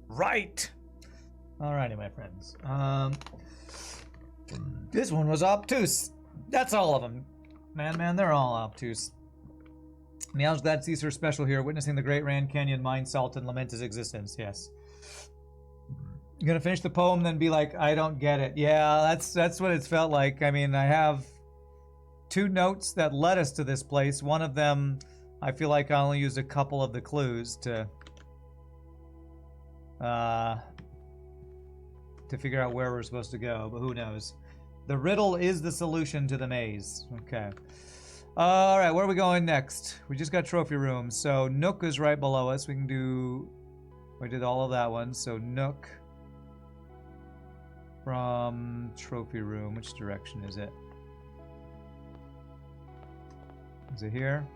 Right. Alrighty, my friends. This one was obtuse. That's all of them. Man, they're all obtuse. Meow's glad sees her special here, witnessing the Great Rand Canyon mine salt and lament his existence. Yes. You're gonna finish the poem, then be like, I don't get it. Yeah, that's what it's felt like. I mean, I have 2 notes that led us to this place. One of them, I feel like I only used a couple of the clues to figure out where we're supposed to go, but who knows. The riddle is the solution to the maze. Okay. All right, where are we going next? We just got trophy room, so Nook is right below us. We can do... We did all of that one, so Nook from trophy room. Which direction is it? Is it here?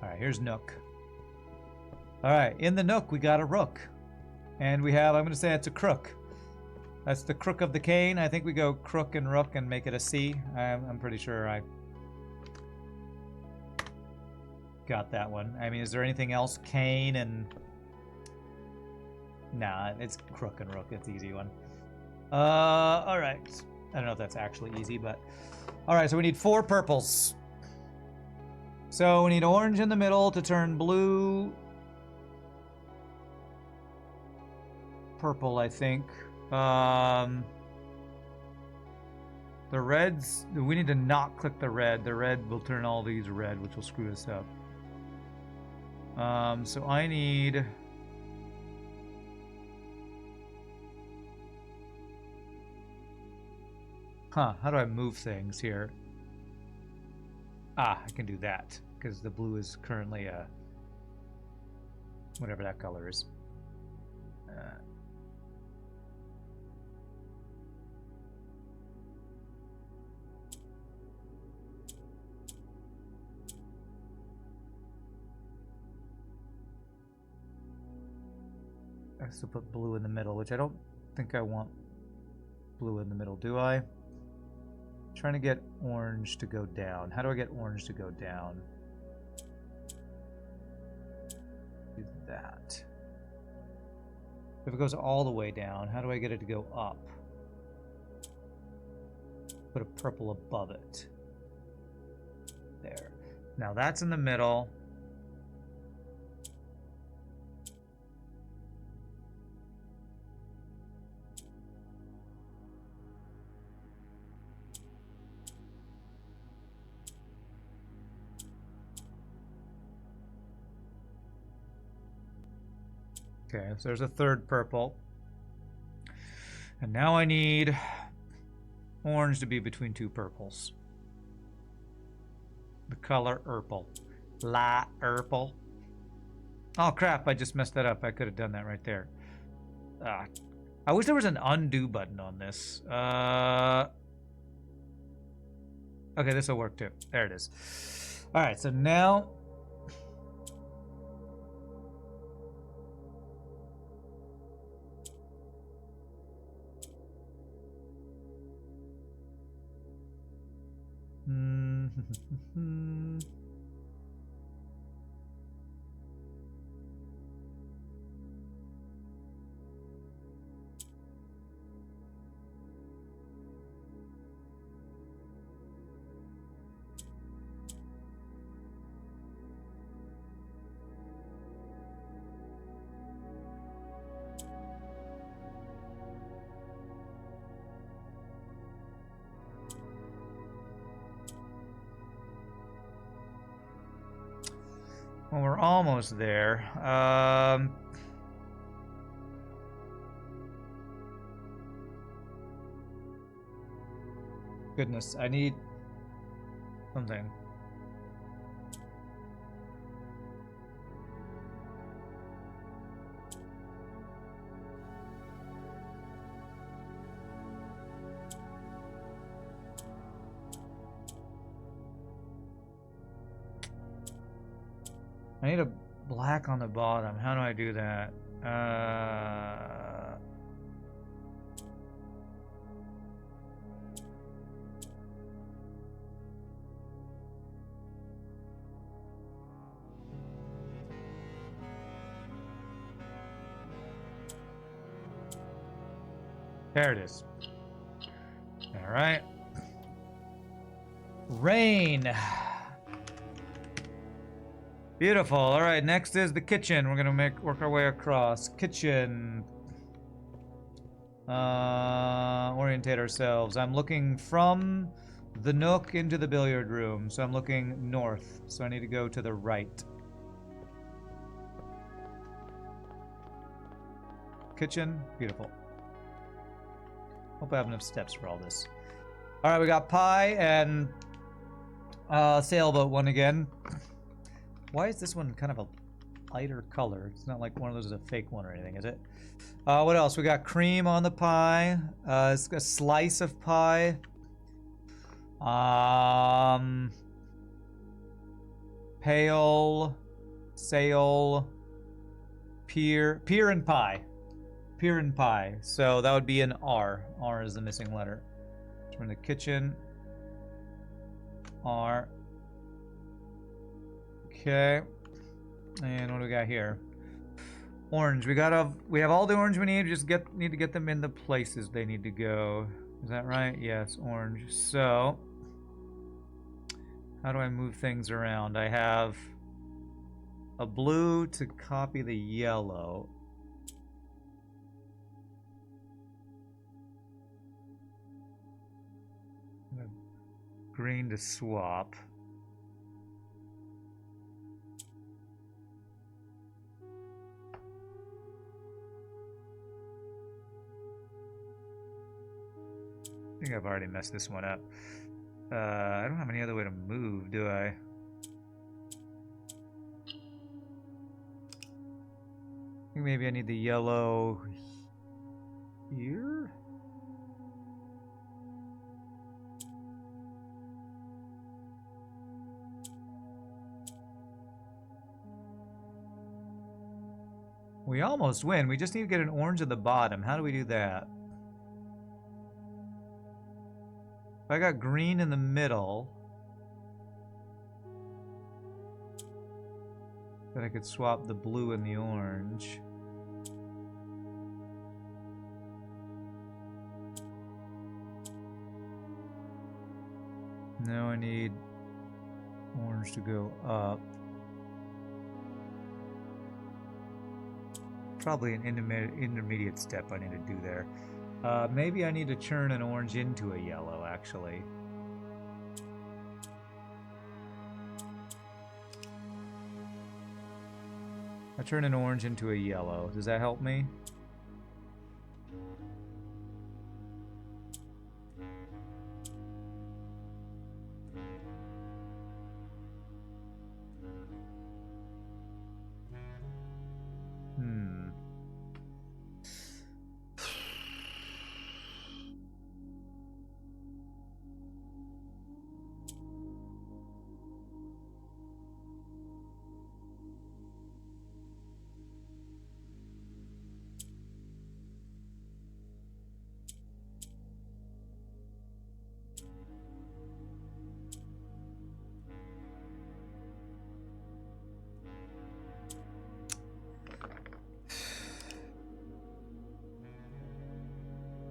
All right, here's Nook. All right, in the Nook, we got a rook. And we have, I'm going to say it's a crook. That's the crook of the cane. I think we go crook and rook and make it a C. I'm pretty sure I got that one. I mean, is there anything else? Cane and... Nah, it's crook and rook. It's an easy one. All right. I don't know if that's actually easy, but... All right, so we need 4 purples. So we need orange in the middle to turn blue... Purple, I think. The reds... We need to not click the red. The red will turn all these red, which will screw us up. So I need... Huh, how do I move things here? Ah, I can do that, because the blue is currently whatever that color is. I have to put blue in the middle, which I don't think I want blue in the middle, do I? I'm trying to get orange to go down. How do I get orange to go down? Do that. If it goes all the way down, how do I get it to go up? Put a purple above it. There. Now that's in the middle. Okay, so there's a third purple. And now I need orange to be between 2 purples. The color purple. La purple. Oh crap, I just messed that up. I could have done that right there. I wish there was an undo button on this. Okay, this will work too. There it is. Alright, so now... Well, we're almost there. Goodness, I need something. I need a black on the bottom. How do I do that? There it is. All right. Rain. Beautiful. All right, next is the kitchen. We're gonna work our way across. Kitchen. Orientate ourselves. I'm looking from the nook into the billiard room, so I'm looking north. So I need to go to the right. Kitchen. Beautiful. Hope I have enough steps for all this. All right, we got pie and sailboat one again. Why is this one kind of a lighter color? It's not like one of those is a fake one or anything, is it? What else? We got cream on the pie. It's a slice of pie. Pale, sail, pier and pie. Pier and pie. So that would be an R. R is the missing letter. We're in the kitchen. R. Okay. And what do we got here? Orange. We have all the orange we need. Just need to get them in the places they need to go. Is that right? Yes, orange. So, how do I move things around? I have a blue to copy the yellow. Green to swap. I think I've already messed this one up. I don't have any other way to move, do I? I think maybe I need the yellow here? We almost win. We just need to get an orange at the bottom. How do we do that? If I got green in the middle, then I could swap the blue and the orange. Now I need orange to go up. Probably an intermediate step I need to do there. Maybe I need to turn an orange into a yellow, actually. I turn an orange into a yellow. Does that help me?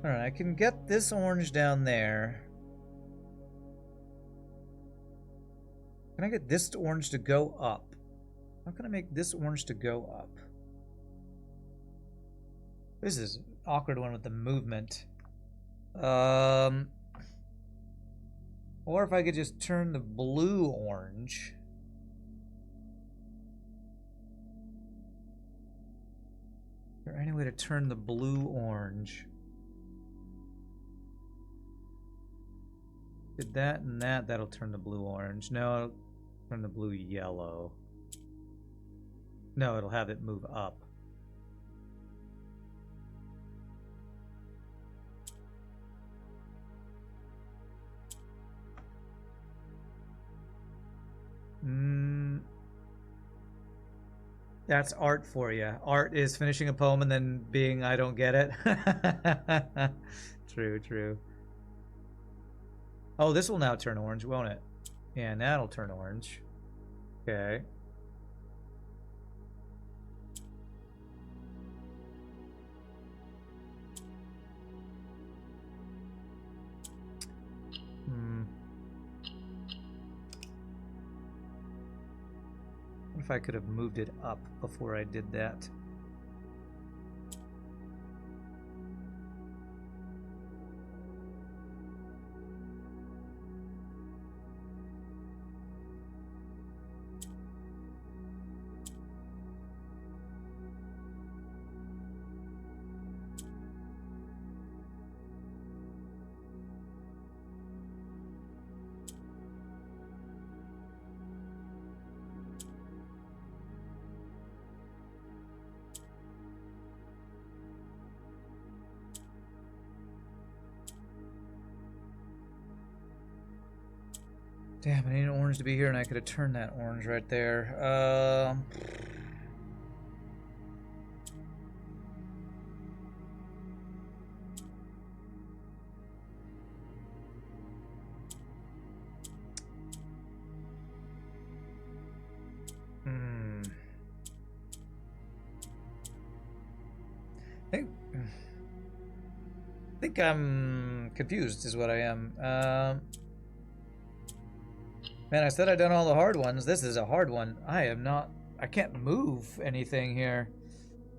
Alright, I can get this orange down there. Can I get this orange to go up? How can I make this orange to go up? This is an awkward one with the movement. Or if I could just turn the blue orange. Is there any way to turn the blue orange? Did that and that, that'll turn the blue orange. No, it'll turn the blue yellow. No, it'll have it move up. That's art for you. Art is finishing a poem and then being, I don't get it. True, true. Oh, this will now turn orange, won't it? Yeah, and that'll turn orange. Okay. if I could have moved it up before I did that. Damn, I need an orange to be here, and I could have turned that orange right there. I think I'm confused, is what I am. Man, I said I'd done all the hard ones. This is a hard one. I can't move anything here.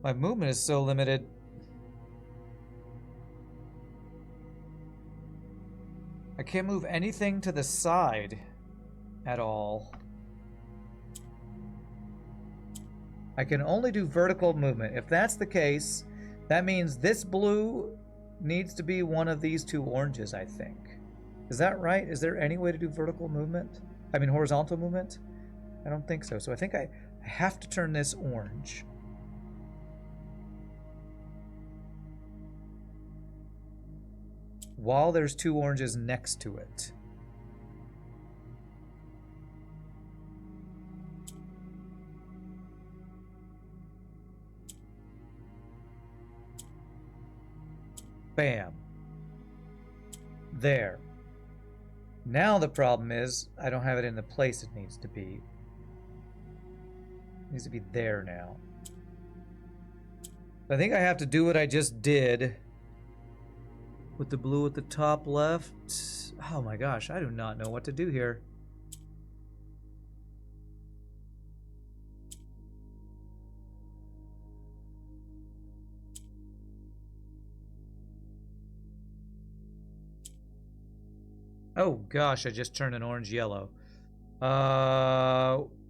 My movement is so limited. I can't move anything to the side at all. I can only do vertical movement. If that's the case, that means this blue needs to be one of these two oranges, I think. Is that right? Is there any way to do vertical movement? I mean horizontal movement? I don't think so. So I think I have to turn this orange. While there's two oranges next to it. Bam. There. Now the problem is I don't have it in the place it needs to be. It needs to be there now. I think I have to do what I just did with the blue at the top left. Oh my gosh, I do not know what to do here. Oh gosh, I just turned an orange yellow.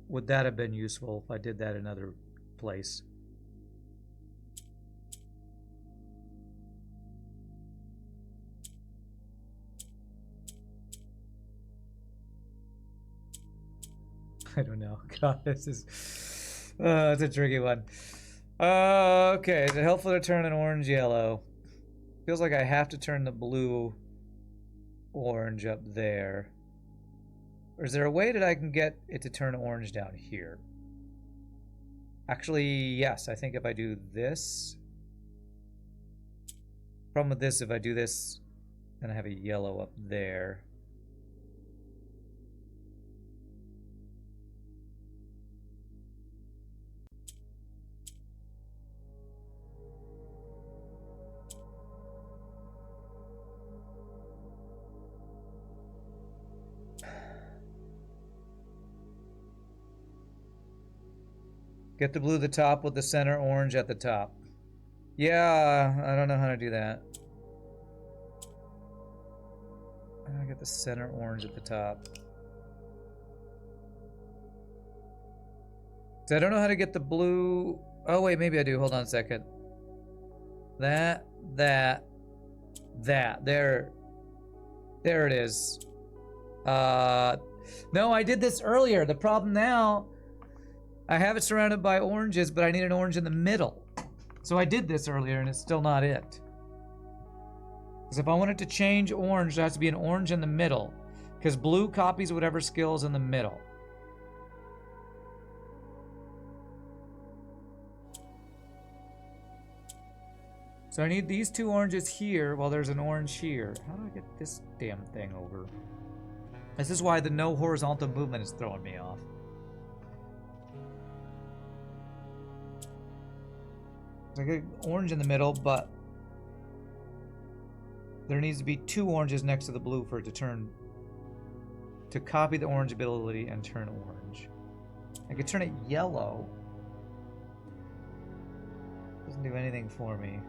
Would that have been useful if I did that in another place? I don't know. God, this is... it's a tricky one. Okay, is it helpful to turn an orange yellow? Feels like I have to turn the blue orange up there. Or is there a way that I can get it to turn orange down here? Actually, yes. I think if I do this... Problem with this, if I do this, then I have a yellow up there. Get the blue at the top with the center orange at the top. Yeah, I don't know how to do that. I gotta get the center orange at the top. So I don't know how to get the blue... Oh wait, maybe I do. Hold on a second. That. There it is. No, I did this earlier. The problem now... I have it surrounded by oranges, but I need an orange in the middle. So I did this earlier, and it's still not it. Because if I want it to change orange, there has to be an orange in the middle. Because blue copies whatever skill is in the middle. So I need these two oranges here while there's an orange here. How do I get this damn thing over? This is why the no horizontal movement is throwing me off. I get orange in the middle, but there needs to be two oranges next to the blue for it to copy the orange ability and turn orange. I could turn it yellow. Doesn't do anything for me.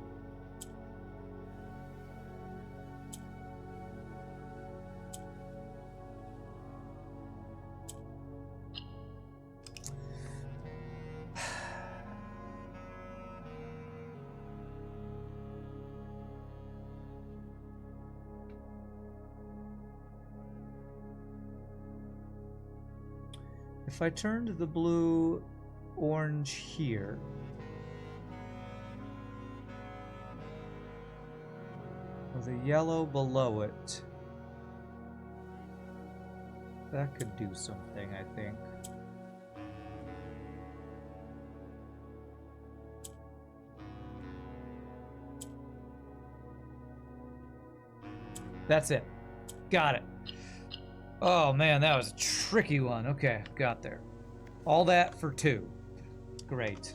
If I turned the blue orange here, with a yellow below it, that could do something, I think. That's it. Got it. Oh man, that was a tricky one. Okay, got there. All that for 2. Great.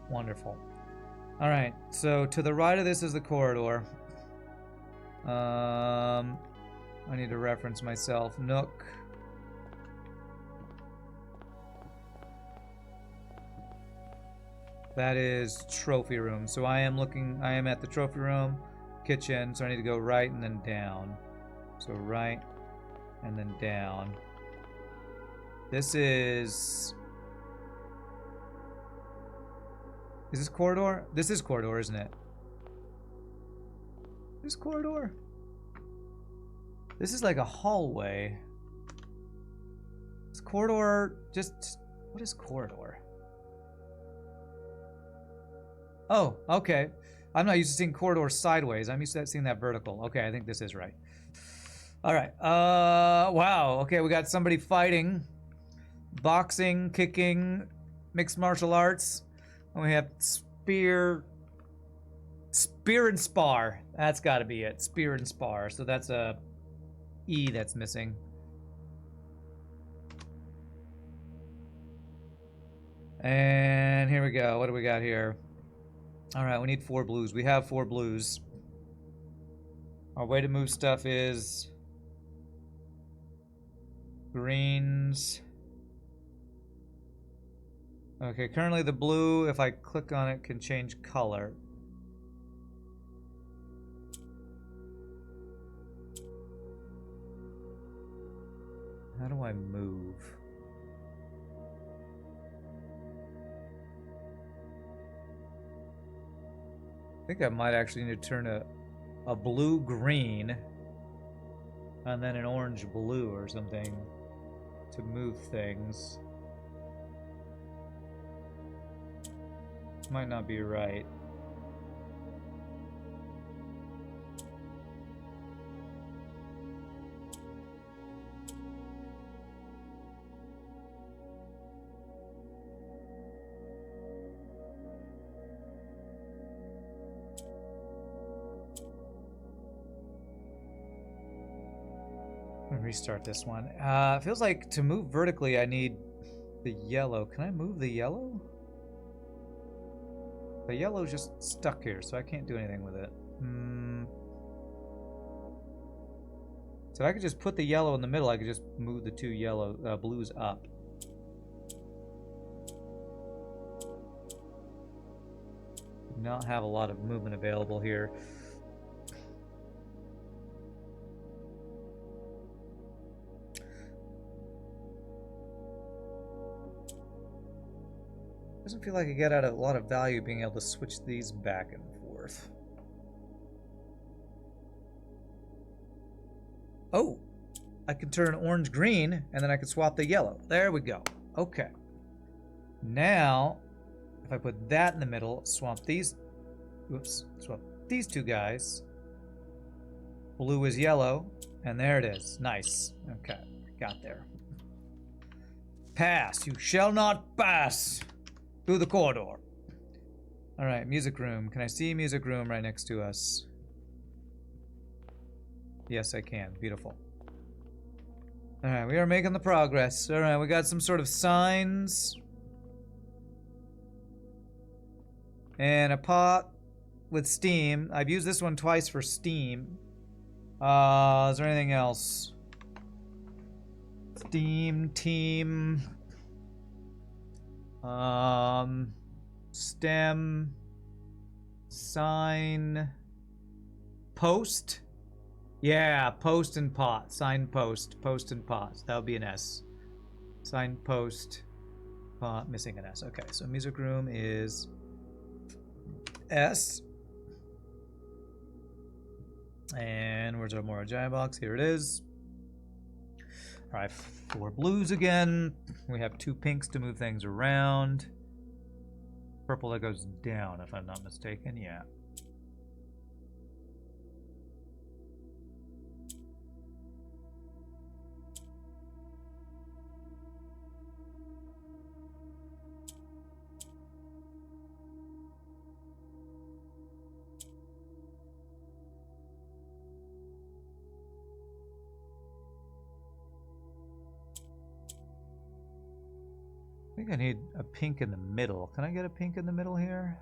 Wonderful. All right, so to the right of this is the corridor. I need to reference myself. Nook. That is trophy room. So I am at the trophy room, kitchen, so I need to go right and then down. So right and then down. This is this corridor? This is corridor, isn't it? This corridor? This is like a hallway. Is corridor just... What is corridor? Oh, okay. I'm not used to seeing corridors sideways. I'm used to seeing that vertical. Okay, I think this is right. All right. Wow. Okay, we got somebody fighting. Boxing, kicking, mixed martial arts. And we have spear and spar. That's got to be it. Spear and spar. So that's a E that's missing. And here we go. What do we got here? All right, we need 4 blues. We have 4 blues. Our way to move stuff is greens. Okay, currently the blue, if I click on it, can change color. How do I move? I think I might actually need to turn a blue green and then an orange blue or something to move things. Might not be right. Restart this one. It feels like to move vertically I need the yellow. Can I move the yellow? The yellow's just stuck here, so I can't do anything with it. So if I could just put the yellow in the middle, I could just move the 2 yellow blues up. Do not have a lot of movement available here. Doesn't feel like I get out a lot of value being able to switch these back and forth. Oh, I could turn orange green and then I could swap the yellow. There we go. Okay. Now, if I put that in the middle, swap these 2 guys. Blue is yellow, and there it is. Nice. Okay, got there. Pass. You shall not pass. Through the corridor. Alright, music room. Can I see music room right next to us? Yes, I can. Beautiful. Alright, we are making the progress. Alright, we got some sort of signs. And a pot with steam. I've used this one twice for steam. Is there anything else? Steam, team... Stem, sign, post. Yeah, post and pot. Sign, post, post and pot. That would be an S. Sign, post, pot, missing an S. Okay, so music room is S. And where's our Mora giant box? Here it is. All right, 4 blues again. We have 2 pinks to move things around. Purple that goes down, if I'm not mistaken. Yeah. I think I need a pink in the middle. Can I get a pink in the middle here?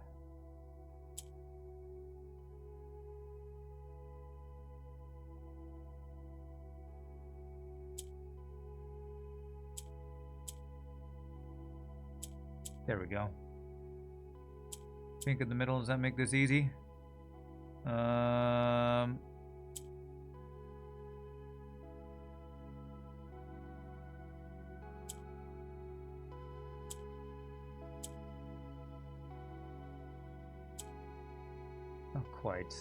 There we go. Pink in the middle. Does that make this easy? Not quite.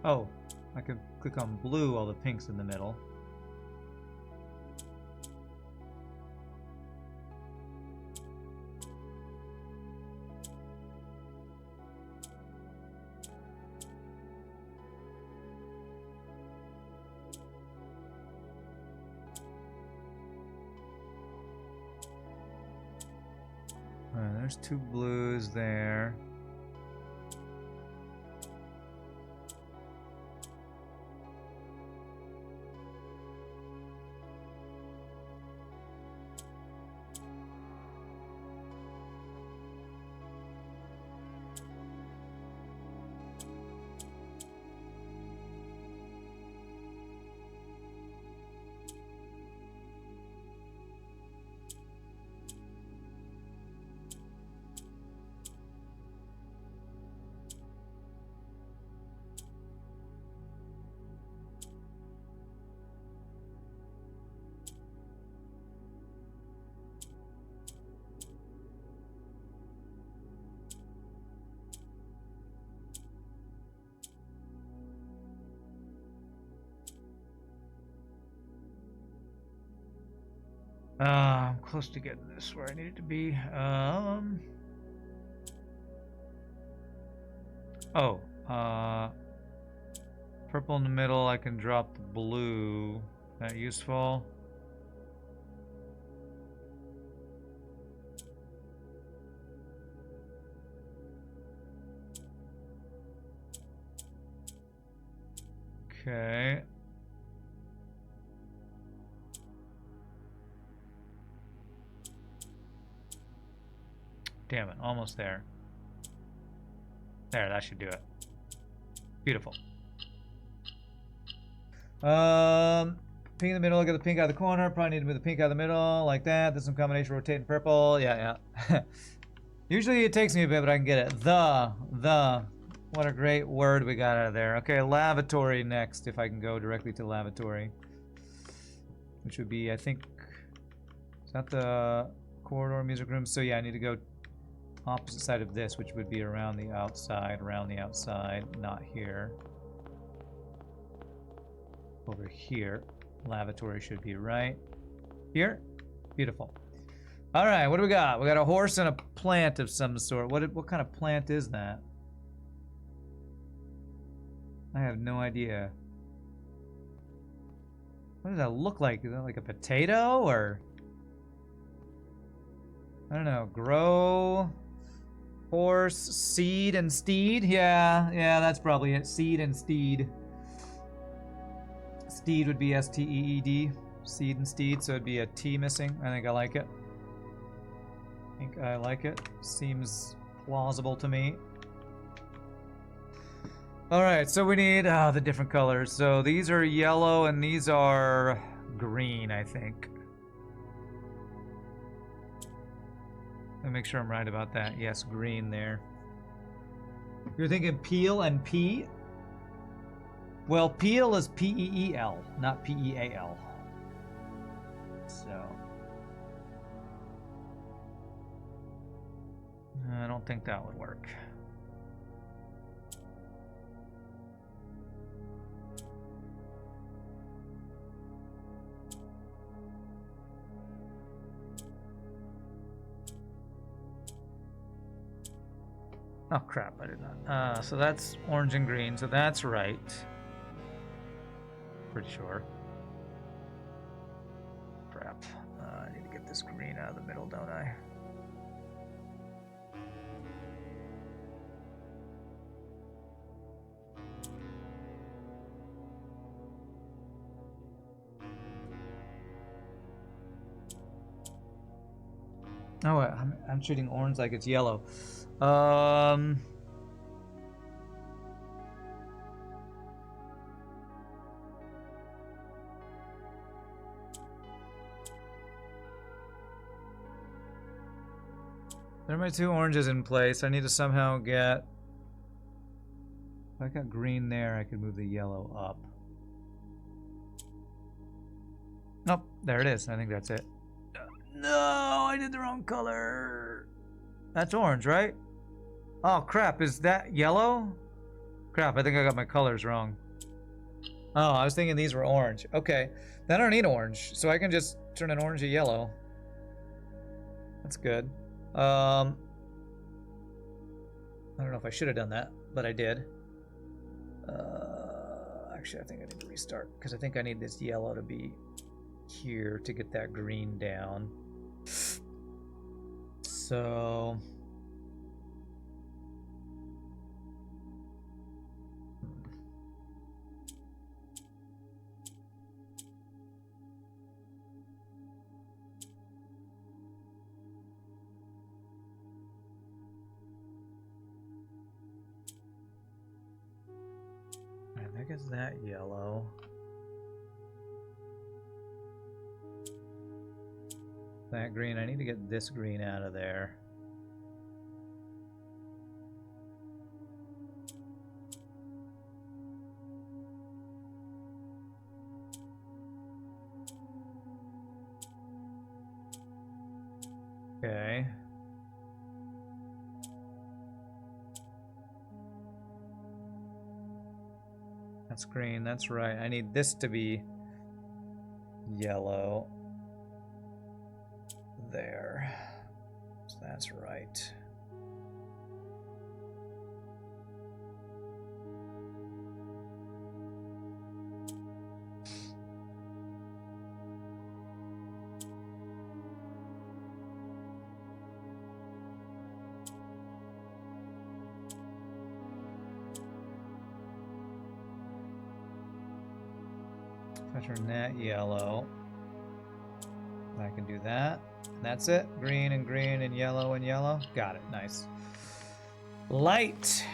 Oh, I could click on blue, all the pinks in the middle. There's 2 blues there. I'm close to getting this where I need it to be. Purple in the middle. I can drop the blue. That useful? Okay. Damn it, almost there. There, that should do it. Beautiful. Pink in the middle, get the pink out of the corner. Probably need to move the pink out of the middle, like that. There's some combination rotating purple. Yeah, yeah. Usually it takes me a bit, but I can get it. What a great word we got out of there. Okay, lavatory next, if I can go directly to lavatory. Which would be, I think, is that the corridor music room? So yeah, I need to go opposite side of this, which would be around the outside, not here. Over here. Lavatory should be right here. Beautiful. All right, what do we got? We got a horse and a plant of some sort. What kind of plant is that? I have no idea. What does that look like? Is that like a potato or? I don't know. Grow, horse, seed, and steed? Yeah, that's probably it. Seed and steed. Steed would be S-T-E-E-D. Seed and steed, so it'd be a T missing. I think I like it. Seems plausible to me. Alright, so we need the different colors. So these are yellow and these are green, I think. me make sure I'm right about that. Yes, green there. You're thinking peel and P? Well, peel is P-E-E-L, not P-E-A-L. So... I don't think that would work. Oh crap, I did not. So that's orange and green, so that's right. Pretty sure. Crap. I need to get this green out of the middle, don't I? Oh, I'm treating orange like it's yellow. There are my two oranges in place. I need to somehow get... If I got green there, I could move the yellow up. Nope, there it is. I think that's it. No, I did the wrong color. That's orange, right? Oh, crap. Is that yellow? Crap, I think I got my colors wrong. Oh, I was thinking these were orange. Okay, then I don't need orange, so I can just turn an orange to yellow. That's good. I don't know if I should have done that, but I did. Actually, I think I need to restart, because I think I need this yellow to be here to get that green down. So... I think it's that yellow. That green. I need to get this green out of there. Okay. That's green, that's right. I need this to be yellow. There. So that's right. If I turn that yellow, I can do that. That's it. Green and yellow and yellow. Got it. Nice. Light.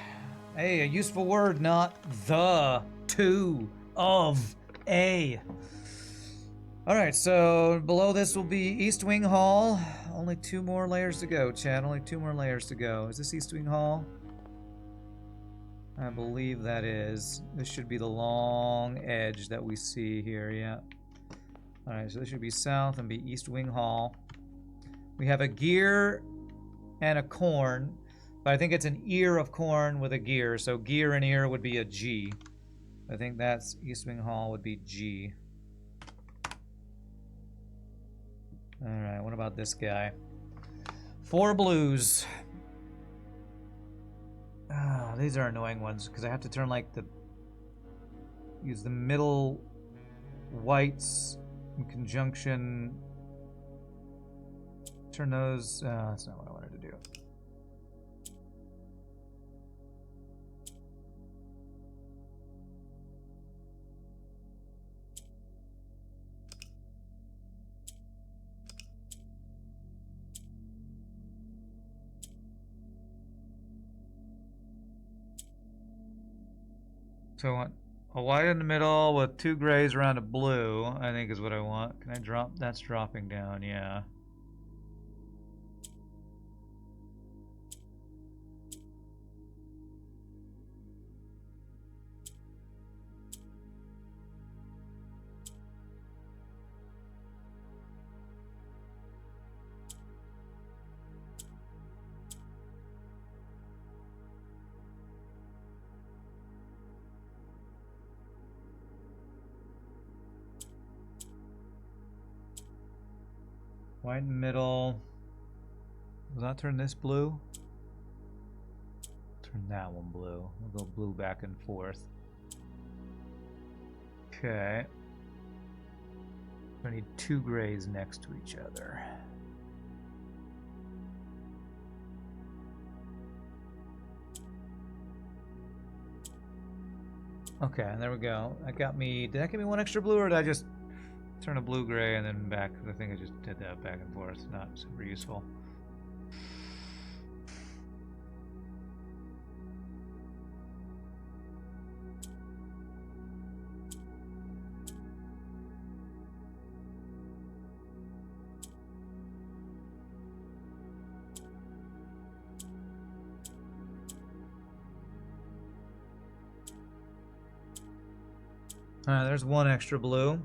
Hey, a useful word, not the, to, of, a. Alright, so below this will be East Wing Hall. Only 2 more layers to go, Chad. Only 2 more layers to go. Is this East Wing Hall? I believe that is. This should be the long edge that we see here, yeah. Alright, so this should be south and be East Wing Hall. We have a gear and a corn, but I think it's an ear of corn with a gear, so gear and ear would be a G. I think that's East Wing Hall would be G. Alright, what about this guy? 4 blues. Ah, these are annoying ones, because I have to turn like the... use the middle whites in conjunction. Turn those... that's not what I wanted to do. So I want a white in the middle with 2 grays around a blue, I think is what I want. Can I drop? That's dropping down, yeah. White in the middle. Will that turn this blue? Turn that one blue. We'll go blue back and forth. Okay. I need 2 grays next to each other. Okay, and there we go. That got me. Did that give me 1 extra blue, or did I just turn a blue gray and then back? I think I just did that back and forth. Not super useful. Alright, there's 1 extra blue.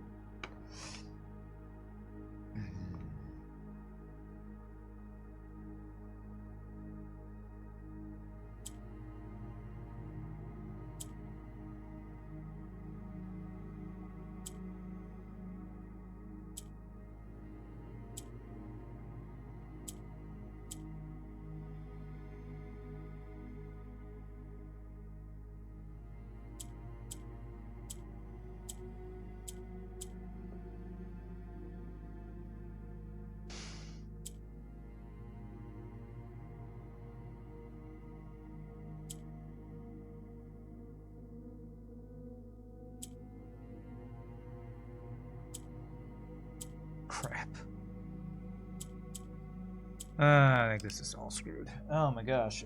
Crap. I think this is all screwed. Oh my gosh.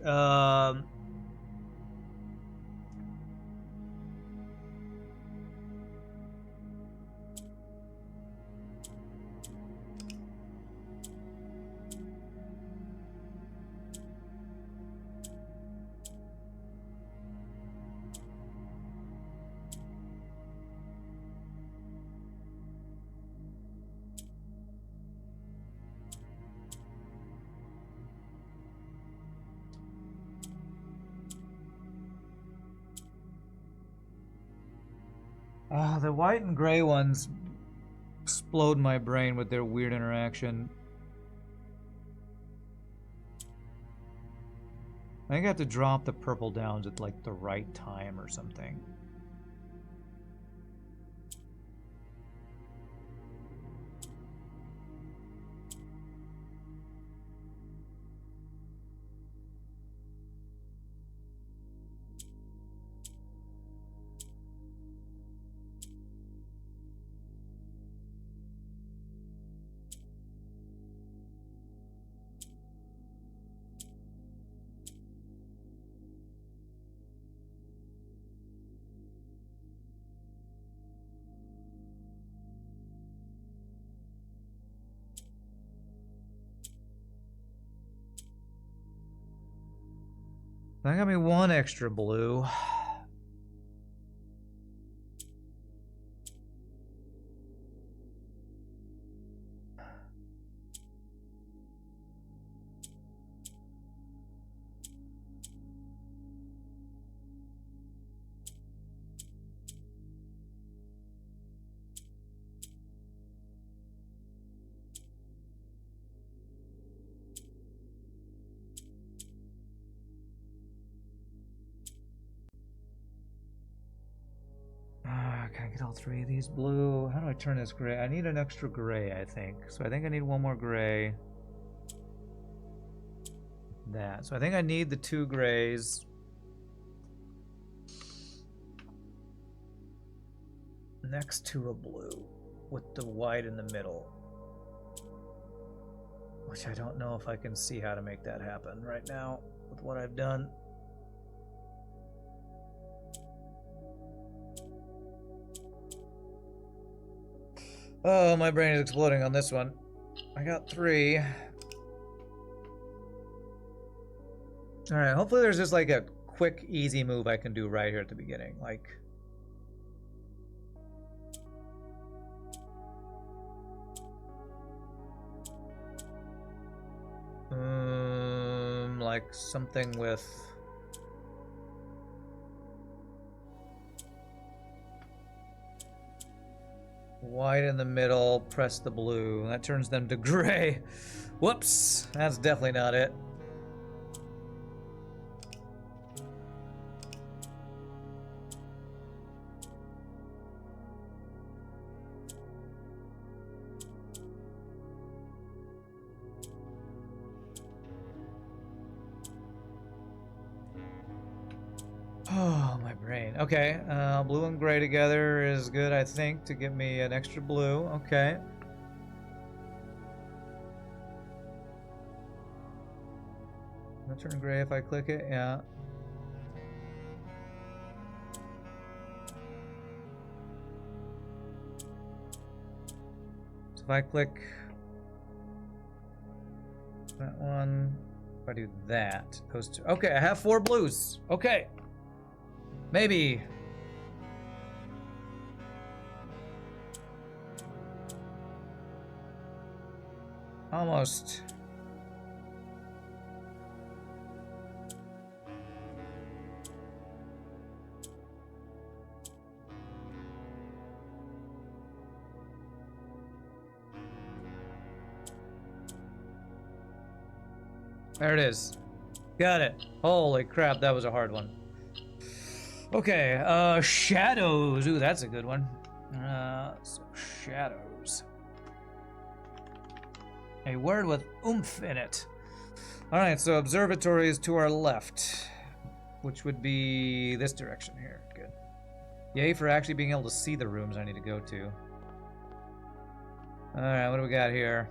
The white and gray ones explode my brain with their weird interaction. I think I have to drop the purple downs at like the right time or something. That got me 1 extra blue. Can I get all 3 of these blue? How do I turn this gray? I need an extra gray, I think. So I think I need 1 more gray. That. So I think I need the 2 grays. Next to a blue with the white in the middle. Which I don't know if I can see how to make that happen right now with what I've done. Oh, my brain is exploding on this one. I got 3. Alright, hopefully there's just like a quick, easy move I can do right here at the beginning. Like... like something with... White in the middle, press the blue. That turns them to gray. Whoops, that's definitely not it. Oh, my brain. Okay, blue and gray together is good, I think, to give me an extra blue. Okay. It'll turn gray if I click it, yeah. So if I click that one, if I do that, goes to... Okay, I have 4 blues. Okay. Maybe. Almost. There it is. Got it. Holy crap, that was a hard one. Okay, shadows. Ooh, that's a good one. So shadows. A word with oomph in it. Alright, so observatory is to our left, which would be this direction here. Good. Yay for actually being able to see the rooms I need to go to. Alright, what do we got here?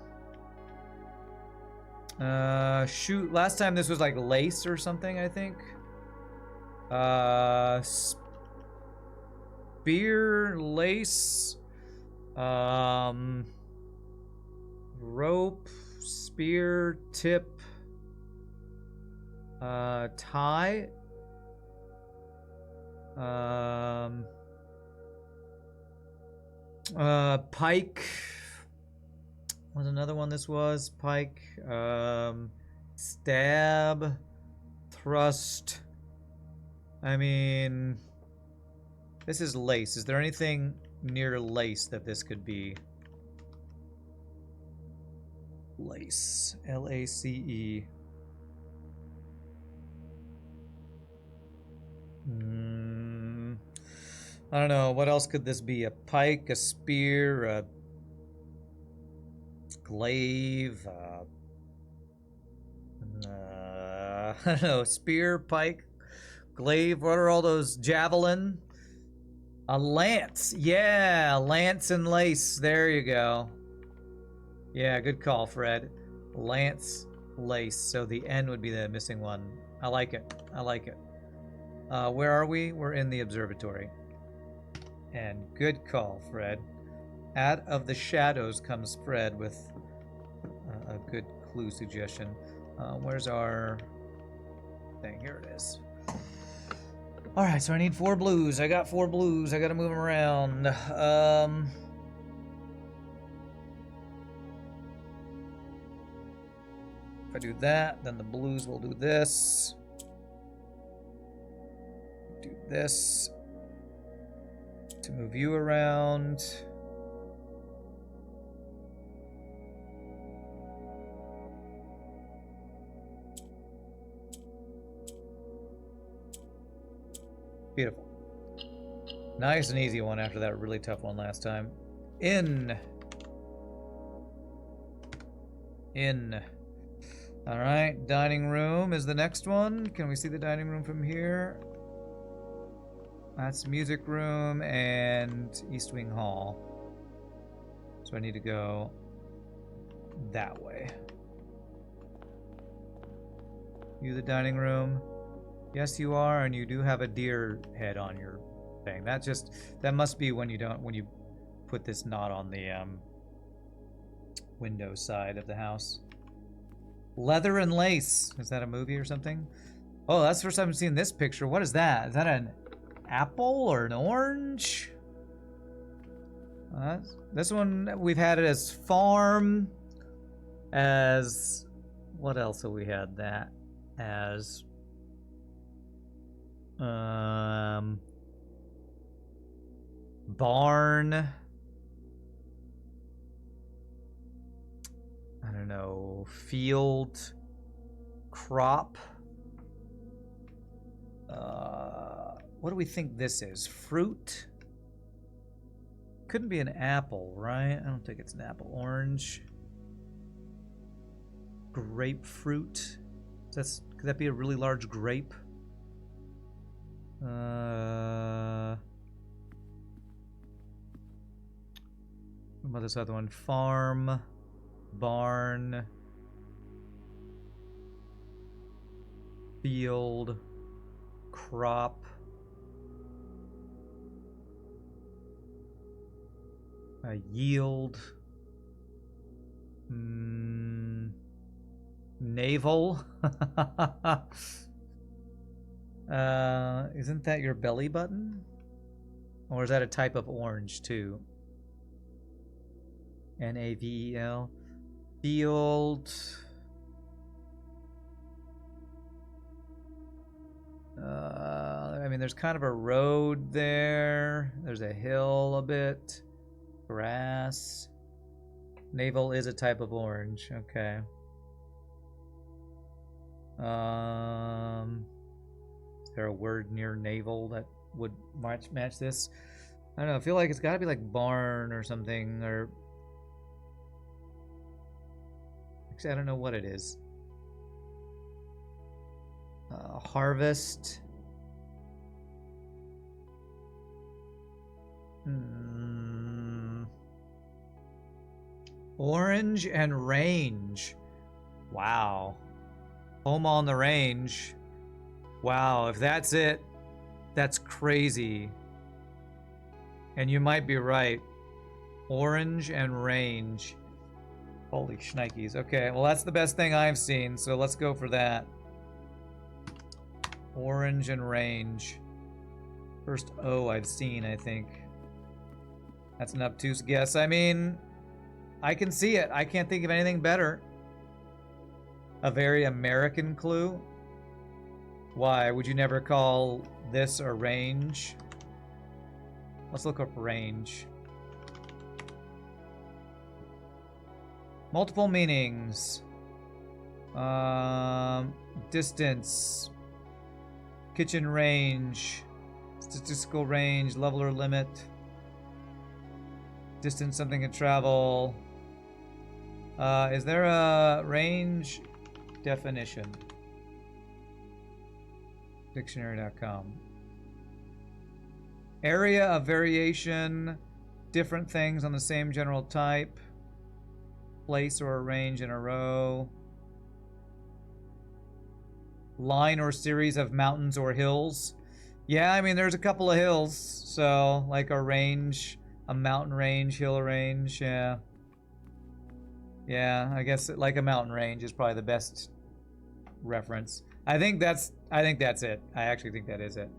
Shoot, last time this was like lace or something, I think. Spear, lace, rope, spear, tip, tie, pike was another one. This was pike, stab, thrust. I mean, this is lace. Is there anything near lace that this could be? Lace. L-A-C-E. I don't know. What else could this be? A pike, a spear, a glaive, I don't know. Spear, pike, glaive. What are all those? Javelin. A lance. Yeah, lance and lace. There you go. Yeah, good call, Fred. Lance, lace. So the N would be the missing one. I like it. I like it. Where are we? We're in the observatory. And good call, Fred. Out of the shadows comes Fred with a good clue suggestion. Where's our thing? Here it is. Alright, so I need 4 blues. I got 4 blues. I gotta move them around. If I do that, then the blues will do this. Do this. To move you around. Beautiful. Nice and easy one after that really tough one last time. In. Alright, dining room is the next one. Can we see the dining room from here? That's music room and East Wing Hall. So I need to go that way. You the dining room? Yes, you are, and you do have a deer head on your thing. That must be when you put this knot on the window side of the house. Leather and lace. Is that a movie or something? Oh, that's the first time I've seen this picture. What is that? Is that an apple or an orange? This one, we've had it as farm, as... What else have we had that as? Barn. I don't know, field, crop. What do we think this is? Fruit? Couldn't be an apple, right? I don't think it's an apple. Orange. Grapefruit. Could that be a really large grape? What about this other one? Farm, barn, field, crop. Yield. Navel. Isn't that your belly button? Or is that a type of orange too? Navel. Field. I mean, there's kind of a road there. There's a hill a bit. Grass. Navel is a type of orange. Okay. Is there a word near navel that would match this? I don't know. I feel like it's got to be like barn or something, or actually, I don't know what it is. Harvest. Orange and range. Wow. Home on the range. Wow, if that's it, that's crazy. And you might be right. Orange and range. Holy shnikes. Okay, well that's the best thing I've seen, so let's go for that. Orange and range. First O I've seen, I think. That's an obtuse guess. I mean, I can see it. I can't think of anything better. A very American clue? Why? Would you never call this a range? Let's look up range. Multiple meanings. Distance. Kitchen range. Statistical range. Level or limit. Distance something can travel. Is there a range definition? Dictionary.com. Area of variation, different things on the same general type, place or arrange in a row, line or series of mountains or hills. Yeah, I mean, there's a couple of hills, so like a range, a mountain range, hill range, yeah. Yeah, I guess like a mountain range is probably the best reference. I think that's it. I actually think that is it.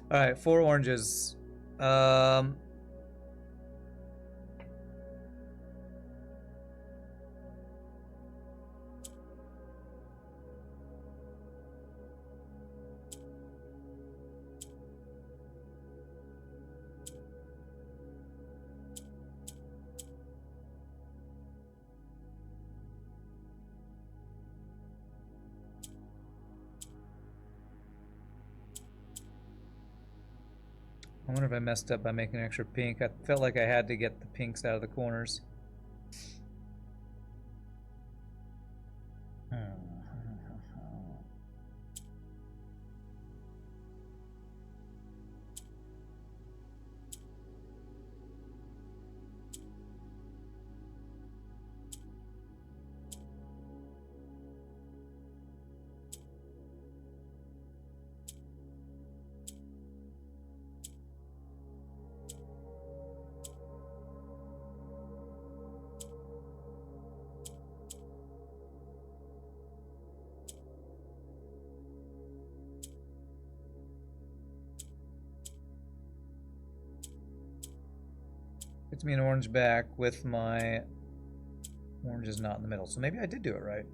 All right, 4 oranges. I wonder if I messed up by making an extra pink. I felt like I had to get the pinks out of the corners. Gets me an orange back with my orange is not in the middle. So maybe I did do it right.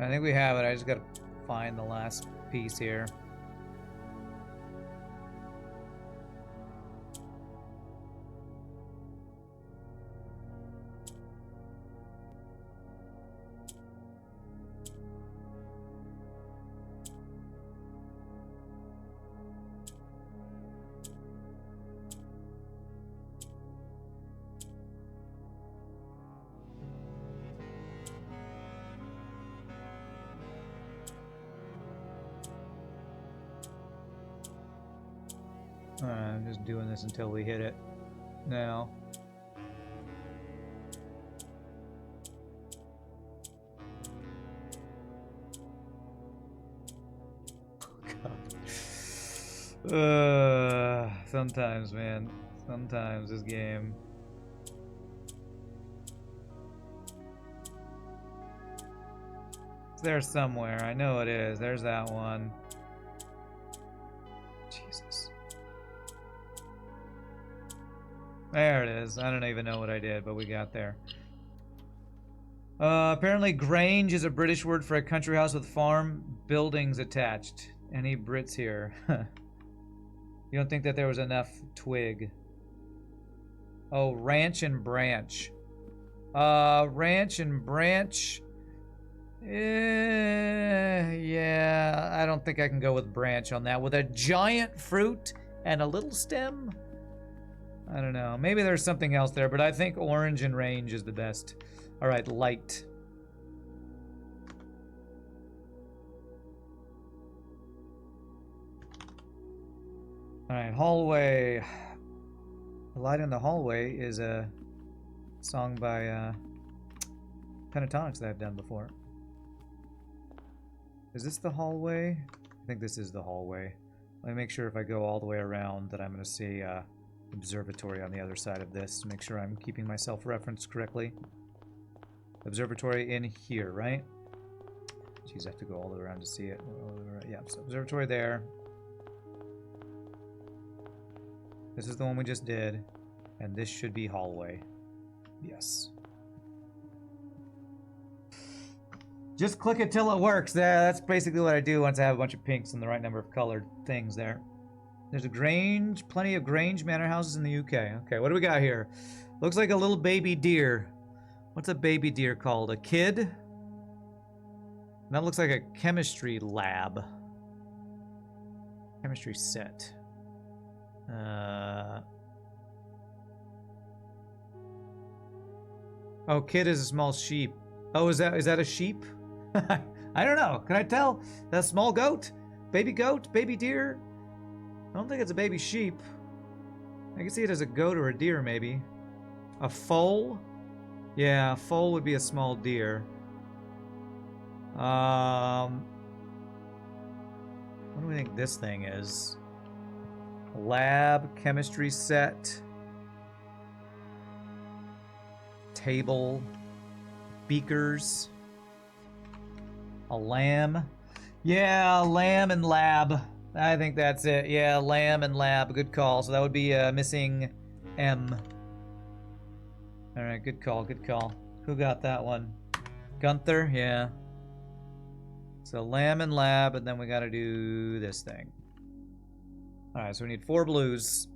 I think we have it. I just gotta find the last piece here. I'm just doing this until we hit it now. Sometimes, man. Sometimes this game. It's there somewhere. I know it is. There's that one. Jesus. There it is. I don't even know what I did, but we got there. Apparently Grange is a British word for a country house with farm buildings attached. Any Brits here? You don't think that there was enough twig? Oh, ranch and branch. Ranch and branch. Yeah, I don't think I can go with branch on that. With a giant fruit and a little stem? I don't know. Maybe there's something else there, but I think orange and range is the best. All right, light. All right, hallway. The light in the hallway is a song by Pentatonics that I've done before. Is this the hallway? I think this is the hallway. Let me make sure if I go all the way around that I'm going to see Observatory on the other side of this to make sure I'm keeping myself referenced correctly. Observatory in here, right? Jeez, I have to go all the way around to see it. Yeah, so Observatory there. This is the one we just did. And this should be hallway. Yes. Just click it till it works. That's basically what I do once I have a bunch of pinks and the right number of colored things there. There's a Grange, plenty of Grange manor houses in the UK. Okay, what do we got here? Looks like a little baby deer. What's a baby deer called? A kid? And that looks like a chemistry lab. Chemistry set. Oh, kid is a small sheep. Oh, is that a sheep? I don't know. Can I tell? That small goat? Baby goat? Baby deer? I don't think it's a baby sheep. I can see it as a goat or a deer, maybe. A foal? Yeah, a foal would be a small deer. What do we think this thing is? Lab, chemistry set, table, beakers, a lamb. Yeah, lamb and lab. I think that's it. Yeah, lamb and lab. Good call. So that would be missing M. All right, good call, good call. Who got that one? Gunther? Yeah. So lamb and lab, and then we got to do this thing. All right, so we need 4 blues.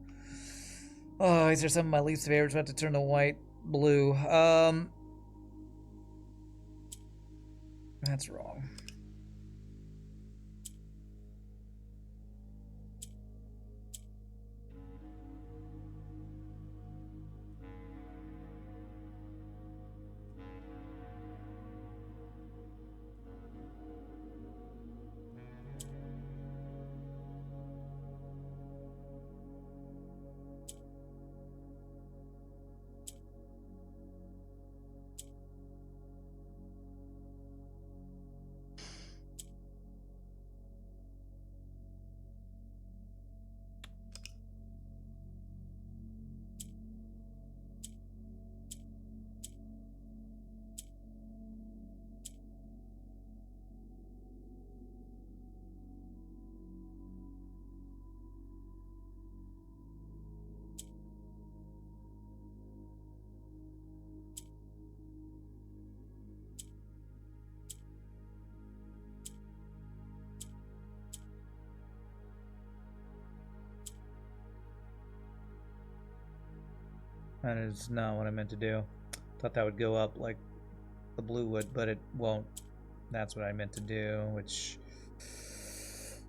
Oh, these are some of my least favorites. We have to turn the white blue. That's wrong. That is not what I meant to do. Thought that would go up like the blue would, but it won't. That's what I meant to do, which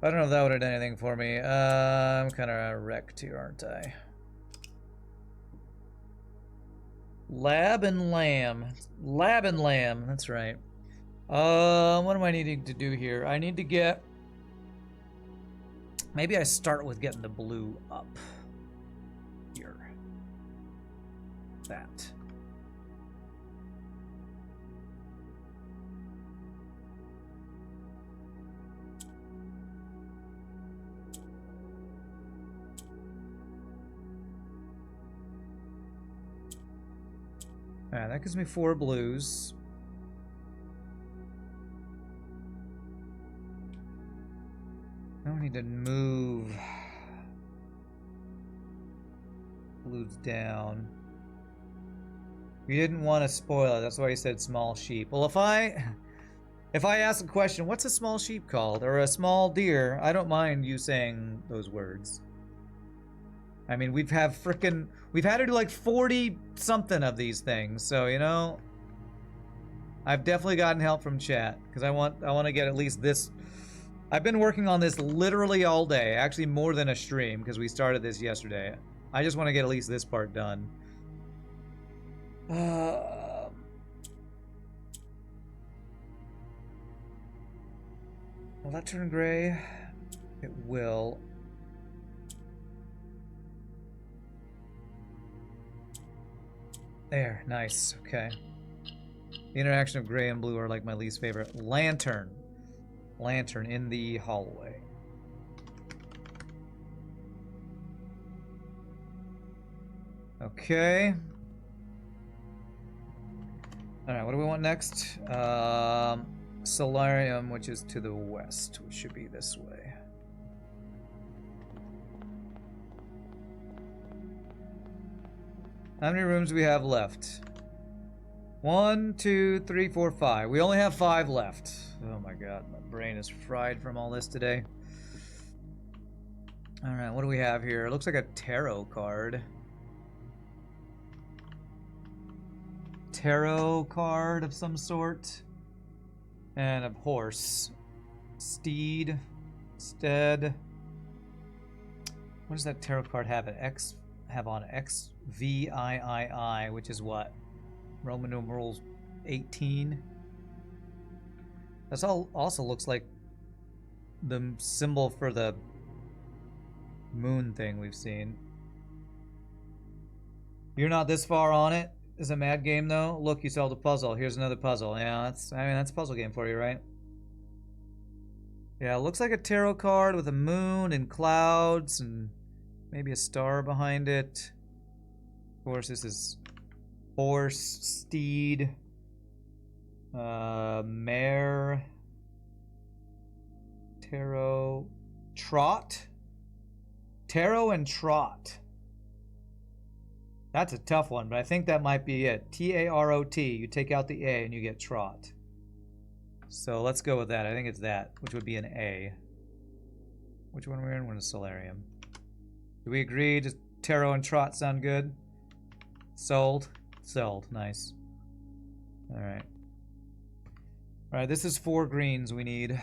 I don't know if that would have done anything for me. I'm kind of wrecked here, aren't I? Lab and lamb. Lab and lamb, that's right. What am I needing to do here? I need to get... Maybe I start with getting the blue up. Here. That. Alright, that gives me 4 blues. Now we need to move blues down. You didn't want to spoil it, that's why you said small sheep. Well, if I ask a question, what's a small sheep called? Or a small deer, I don't mind you saying those words. I mean, we've had to do like 40 something of these things, so you know, I've definitely gotten help from chat because I want to get at least this. I've been working on this literally all day, actually more than a stream because we started this yesterday. I just want to get at least this part done. Will that turn gray? It will. There, nice, okay. The interaction of gray and blue are like my least favorite. Lantern. Lantern in the hallway. Okay. Alright, what do we want next? Solarium, which is to the west, which should be this way. How many rooms do we have left? 1, 2, 3, 4, 5. We only have 5 left. Oh my god, my brain is fried from all this today. Alright, what do we have here? It looks like a tarot card. Tarot card of some sort. And a horse. Steed. Stead. What does that tarot card have? An X have on XVIII, which is what? Roman numerals 18. That's all. Also looks like the symbol for the moon thing we've seen. You're not this far on it. Is a mad game though. Look, you solved a puzzle. Here's another puzzle. Yeah, that's a puzzle game for you, right? Yeah, it looks like a tarot card with a moon and clouds and maybe a star behind it. Of course, this is horse, steed, mare, tarot, trot. Tarot and trot. That's a tough one, but I think that might be it. T-A-R-O-T. You take out the A and you get trot. So let's go with that. I think it's that, which would be an A. Which one are we in? We're in Solarium. Do we agree? Does tarot and trot sound good? Sold? Sold. Nice. Alright. Alright, this is 4 greens we need.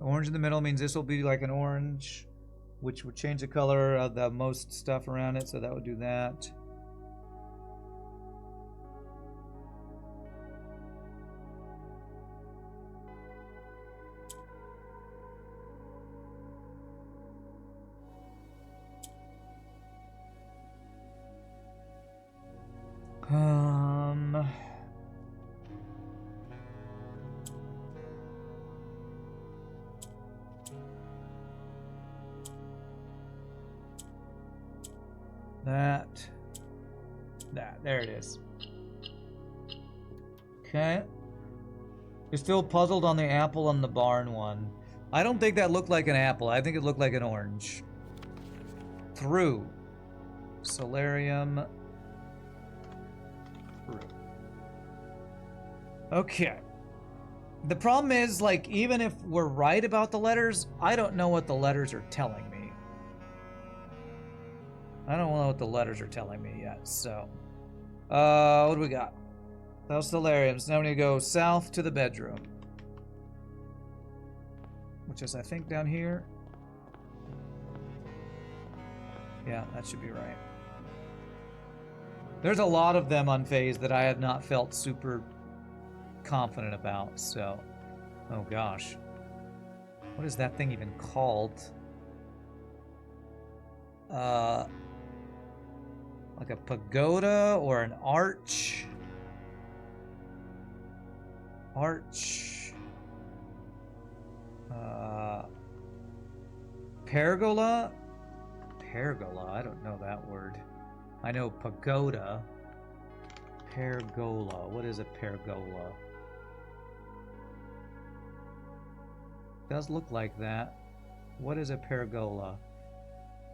Orange in the middle means this will be like an orange, which would change the color of the most stuff around it, so that would do that. That. There it is. Okay. You're still puzzled on the apple and the barn one. I don't think that looked like an apple. I think it looked like an orange. Through. Solarium. Through. Okay. The problem is, like, even if we're right about the letters, I don't know what the letters are telling me. I don't know what the letters are telling me yet, so. What do we got? South Solarium. So now we need to go south to the bedroom. Which is, I think, down here. Yeah, that should be right. There's a lot of them unfazed that I have not felt super confident about, so. Oh gosh. What is that thing even called? Like a pagoda or an arch? Arch. Pergola? Pergola, I don't know that word. I know pagoda. Pergola. What is a pergola? Does look like that. What is a pergola?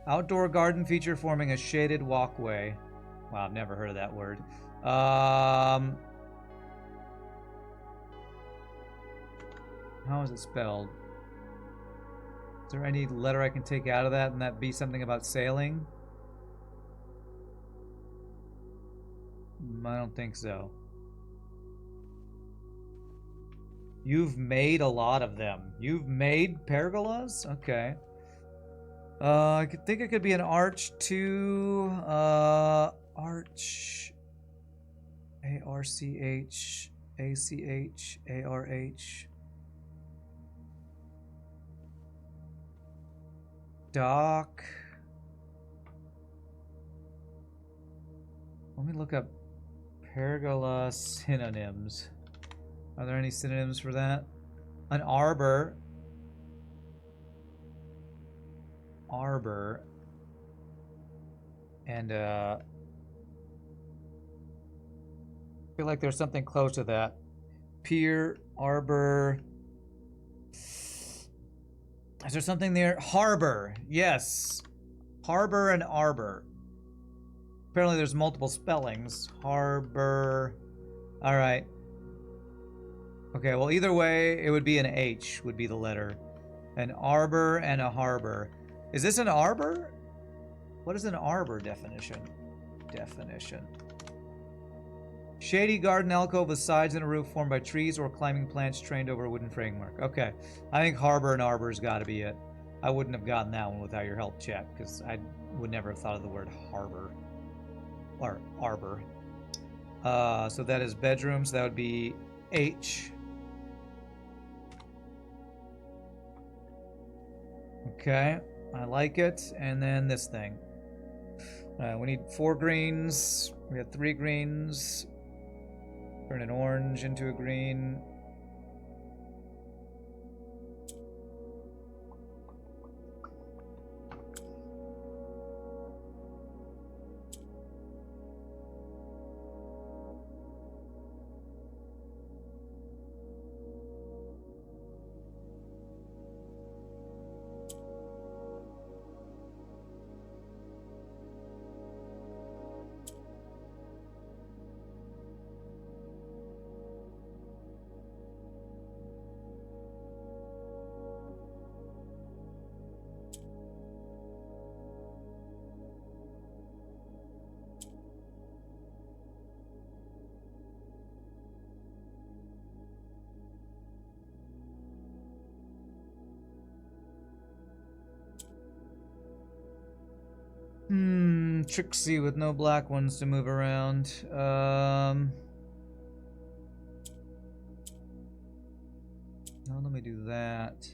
Outdoor garden feature forming a shaded walkway. Wow, I've never heard of that word. How is it spelled? Is there any letter I can take out of that and that be something about sailing? I don't think so. You've made a lot of them. You've made pergolas? Okay. I could think it could be an arch too. Arch. A-R-C-H. A-C-H. A-R-H. Dock. Let me look up pergola synonyms. Are there any synonyms for that? An arbor. Arbor. And I feel like there's something close to that. Pier, arbor. Is there something there? Harbor. Yes. Harbor and arbor. Apparently there's multiple spellings. Harbor. All right. Okay, well, either way, it would be an H, would be the letter. An arbor and a harbor. Is this an arbor? What is an arbor definition? Definition. Shady garden alcove with sides and a roof formed by trees or climbing plants trained over a wooden framework. Okay, I think harbor and arbor's got to be it. I wouldn't have gotten that one without your help, chat, because I would never have thought of the word harbor. Or arbor. So that is bedrooms. That would be H. Okay, I like it. And then this thing. We need 4 greens. We have 3 greens. Turn an orange into a green. Trixie with no black ones to move around. No, let me do that.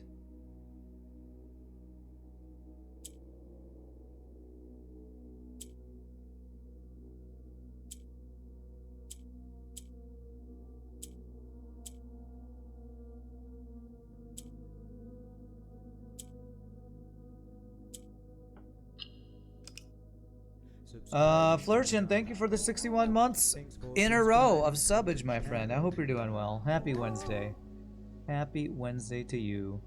Flurchin, thank you for the 61 months in a row of subbage, my friend. I hope you're doing well. Happy Wednesday. Happy Wednesday to you.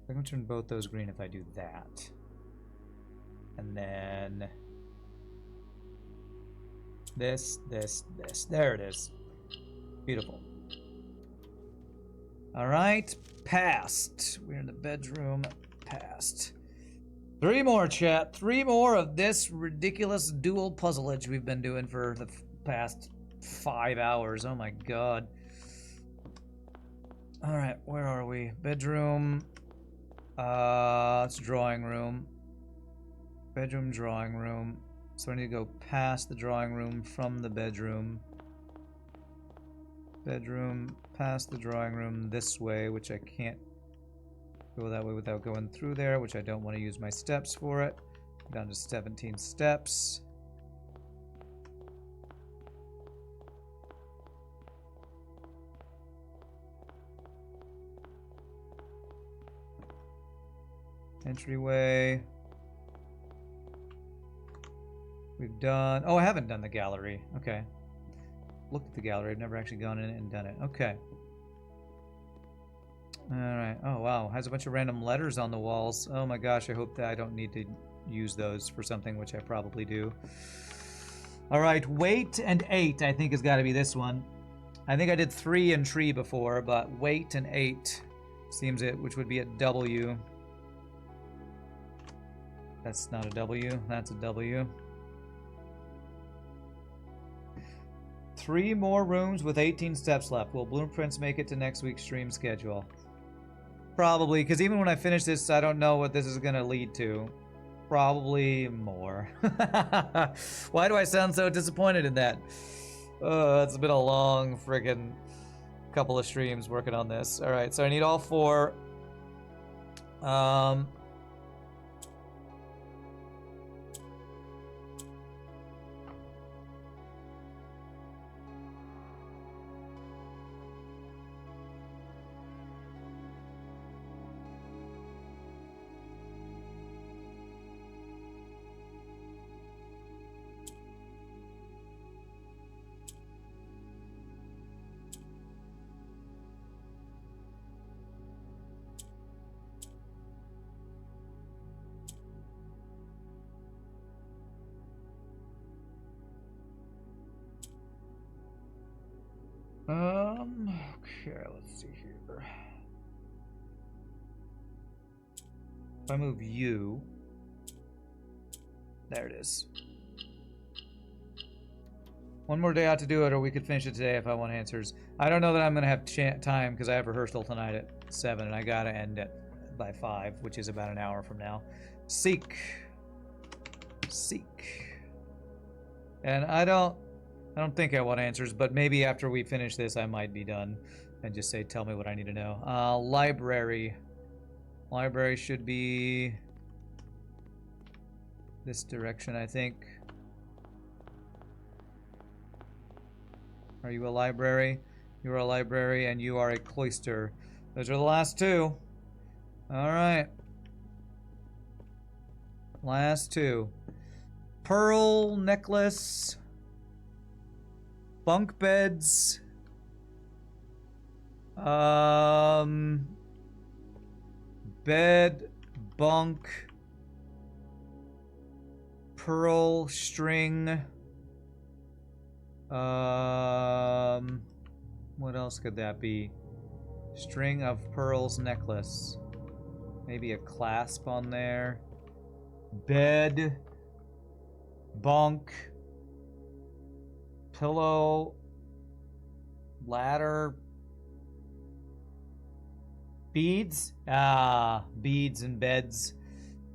I'm going to turn both those green if I do that. And then this. There it is. Beautiful. All right, passed. We're in the bedroom. Passed. 3 more, chat. 3 more of this ridiculous dual puzzleage we've been doing for the past 5 hours. Oh my god. All right, where are we? Bedroom. It's drawing room. Bedroom, drawing room. So I need to go past the drawing room from the bedroom. Bedroom, past the drawing room this way, which I can't go that way without going through there, which I don't want to use my steps for it. Down to 17 steps. Entryway. We've done... Oh, I haven't done the gallery. Okay. Looked at the gallery. I've never actually gone in and done it. Okay. Alright. Oh, wow. Has a bunch of random letters on the walls. Oh my gosh, I hope that I don't need to use those for something, which I probably do. Alright, weight and 8 I think has got to be this one. I think I did 3 and tree before, but weight and 8 seems it, which would be a W. That's not a W. That's a W. 3 more rooms with 18 steps left. Will blueprints make it to next week's stream schedule? Probably, because even when I finish this, I don't know what this is going to lead to. Probably more. Why do I sound so disappointed in that? It's been a long friggin' couple of streams working on this. Alright, so I need all 4. Okay, let's see here. If I move you, there it is. One more day out to do it, or we could finish it today if I want answers. I don't know that I'm gonna have time because I have rehearsal tonight at 7, and I gotta end it by 5, which is about an hour from now. Seek. And I don't think I want answers, but maybe after we finish this, I might be done and just say, tell me what I need to know. Library. Library should be this direction, I think. Are you a library? You are a library, and you are a cloister. Those are the last 2. All right. Last 2. Pearl necklace. Bunk beds. Bed, bunk, pearl string. What else could that be? String of pearls necklace. Maybe a clasp on there. Bed, bunk, pillow, ladder, beads. Beads and beds.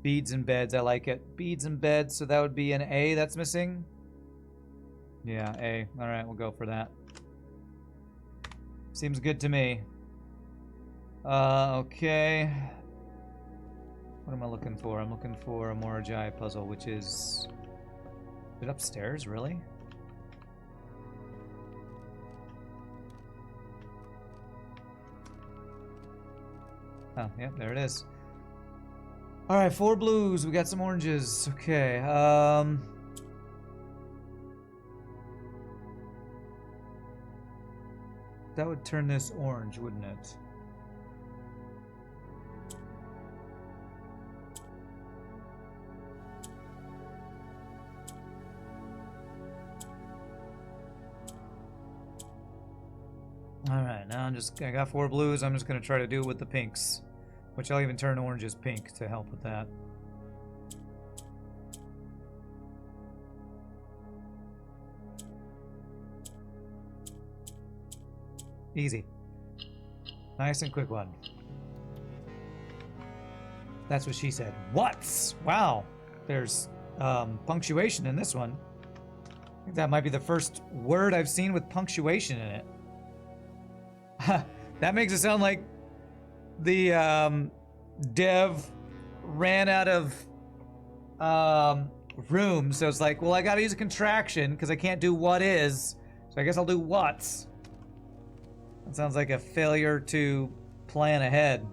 Beads and beds, I like it. Beads and beds, so that would be an A that's missing. Yeah, A. Alright, we'll go for that. Seems good to me. Okay. What am I looking for? I'm looking for a Mora puzzle, which is it upstairs, really? Oh, yep, there it is. All right, 4 blues. We got some oranges. Okay. That would turn this orange, wouldn't it? Alright, now I got 4 blues. I'm just going to try to do it with the pinks. Which I'll even turn oranges pink to help with that. Easy. Nice and quick one. That's what she said. What? Wow. There's punctuation in this one. I think that might be the first word I've seen with punctuation in it. That makes it sound like the dev ran out of room. So it's like, well, I gotta use a contraction because I can't do what is. So I guess I'll do what's. That sounds like a failure to plan ahead.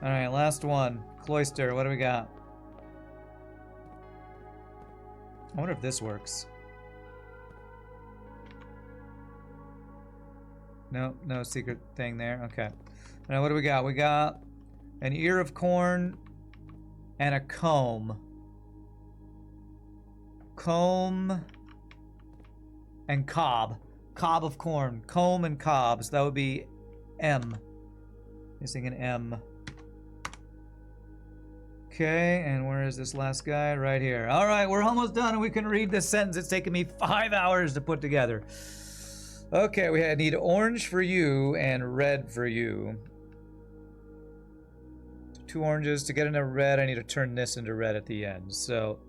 Alright, last one. Cloister, what do we got? I wonder if this works. No, no secret thing there. Okay. Now what do we got? We got an ear of corn and a comb. Comb and cob. Cob of corn. Comb and cob. So that would be M. Missing an M. Okay, and where is this last guy? Right here. All right, we're almost done and we can read this sentence. It's taken me 5 hours to put together. Okay, we need orange for you and red for you. 2 oranges. To get into red, I need to turn this into red at the end. So,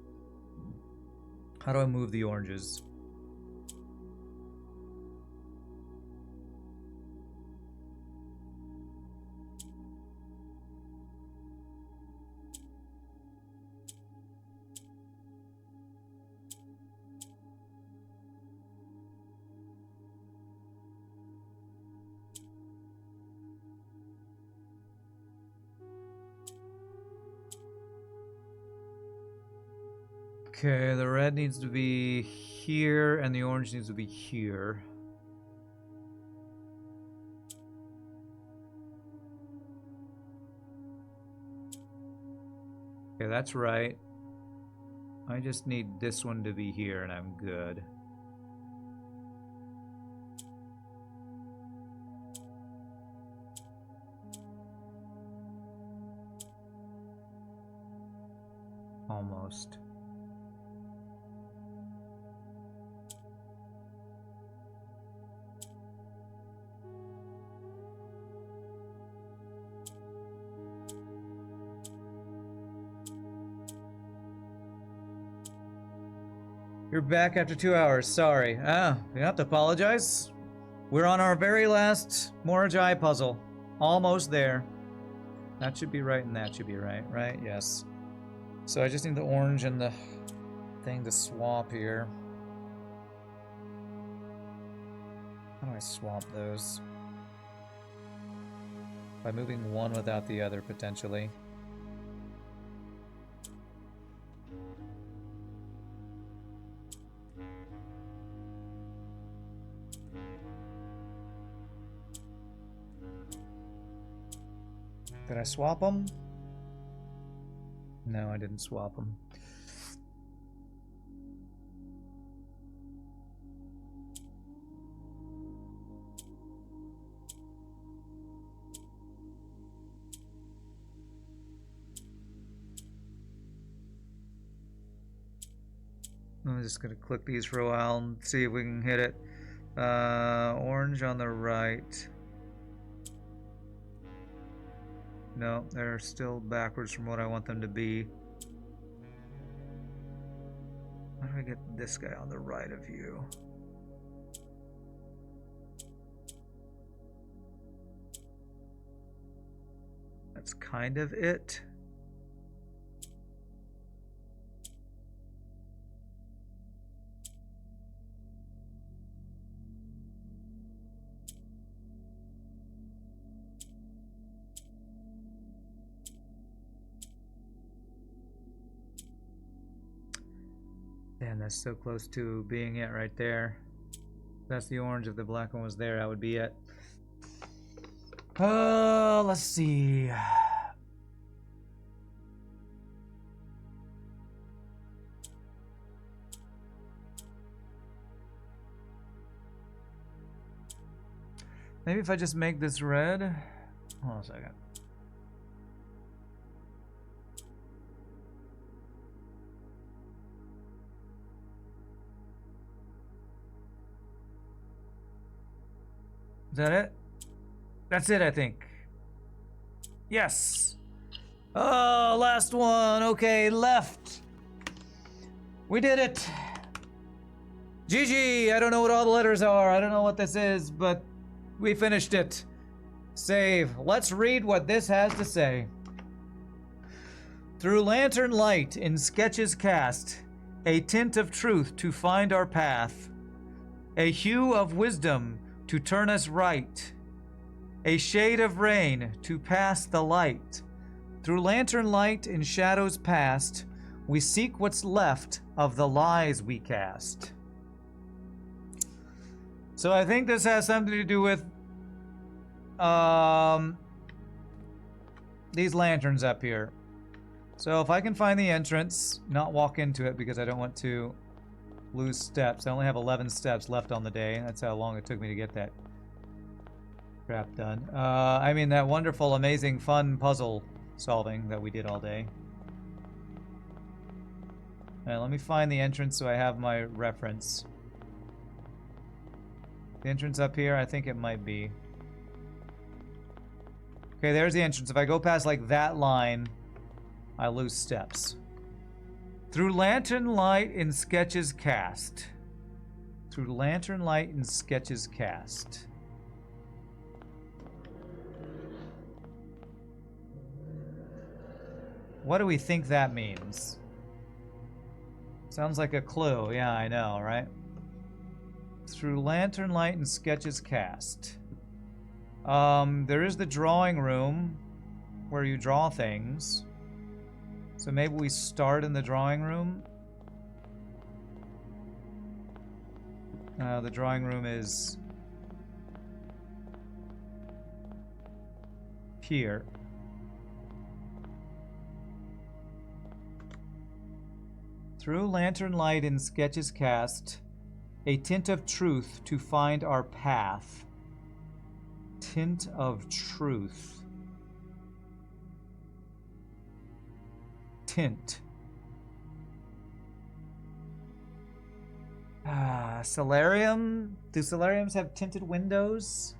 how do I move the oranges? Okay, the red needs to be here, and the orange needs to be here. Okay, that's right. I just need this one to be here, and I'm good. Almost. You're back after 2 hours. Sorry. You don't have to apologize. We're on our very last Mora puzzle. Almost there. That should be right and that should be right, right? Yes. So I just need the orange and the thing to swap here. How do I swap those? By moving one without the other, potentially. Did I swap them? No, I didn't swap them. I'm just gonna click these for a while and see if we can hit it. Orange on the right. No, they're still backwards from what I want them to be. How do I get this guy on the right of you? That's kind of it. that's so close to being it right there. That's the orange. If the black one was there, that would be it. Let's see. Maybe if I just make this red. Hold on a second. Is that it? That's it, I think. Yes. Oh, last one. Okay, left. We did it. GG. I don't know what all the letters are. I don't know what this is, but we finished it. Save. Let's read what this has to say. Through lantern light in sketches cast, a tint of truth to find our path, a hue of wisdom to turn us right, a shade of rain to pass the light. Through lantern light in shadows past, we seek what's left of the lies we cast. So I think this has something to do with these lanterns up here. So if I can find the entrance, not walk into it because I don't want to lose steps. I only have 11 steps left on the day. That's how long it took me to get that crap done. I mean that wonderful, amazing, fun puzzle solving that we did all day. Alright, let me find the entrance so I have my reference. The entrance up here, I think it might be. Okay, there's the entrance. If I go past like that line, I lose steps. Through lantern light in sketches cast. Through lantern light in sketches cast. What do we think that means? Sounds like a clue. Yeah, I know, right? Through lantern light and sketches cast. There is the drawing room where you draw things. So maybe we start in the drawing room. The drawing room is here. Through lantern light in sketches cast, a tint of truth to find our path. Tint of truth. Tint. Solarium? Do solariums have tinted windows?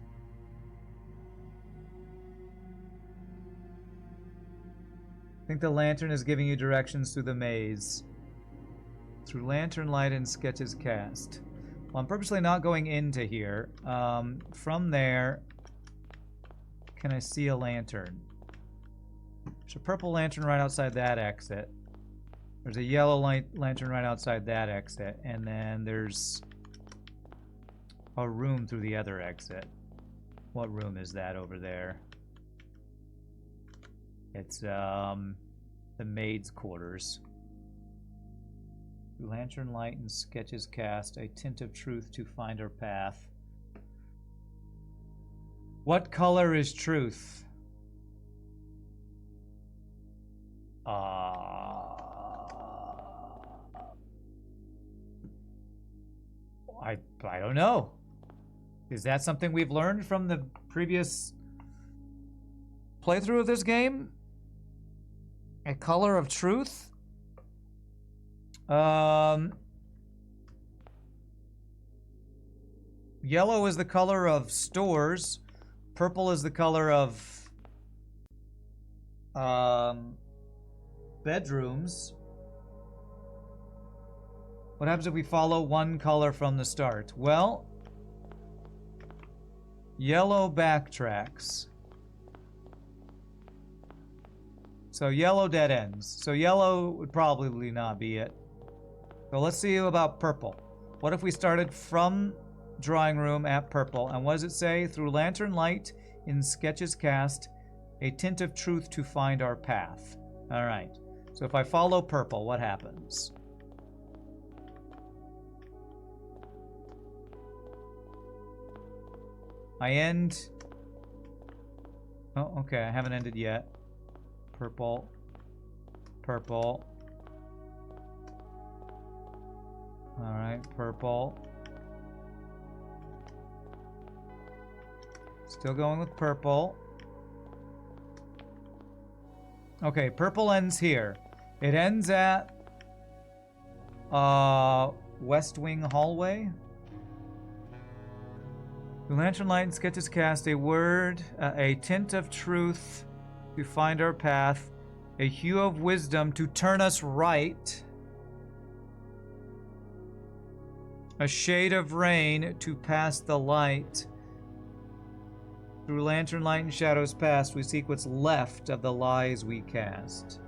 I think the lantern is giving you directions through the maze. Through lantern light and sketches cast. Well, I'm purposely not going into here. From there, can I see a lantern? There's a purple lantern right outside that exit. There's a yellow lantern right outside that exit. And then there's a room through the other exit. What room is that over there? It's the maid's quarters. Lantern light and sketches cast, a tint of truth to find our path. What color is truth? I don't know. Is that something we've learned from the previous playthrough of this game? A color of truth? Yellow is the color of stores. Purple is the color of bedrooms. What happens if we follow one color from the start? Well, yellow backtracks. So yellow dead ends. So yellow would probably not be it. So let's see about purple. What if we started from drawing room at purple? And what does it say? Through lantern light in sketches cast, a tint of truth to find our path. All right. So if I follow purple, what happens? I end... Oh, okay, I haven't ended yet. Purple. Purple. Alright, purple. Still going with purple. Okay, purple ends here. It ends at West Wing Hallway. The lantern light and sketches cast a word, a tint of truth to find our path, a hue of wisdom to turn us right, a shade of rain to pass the light. Through lantern light and shadows past, we seek what's left of the lies we cast.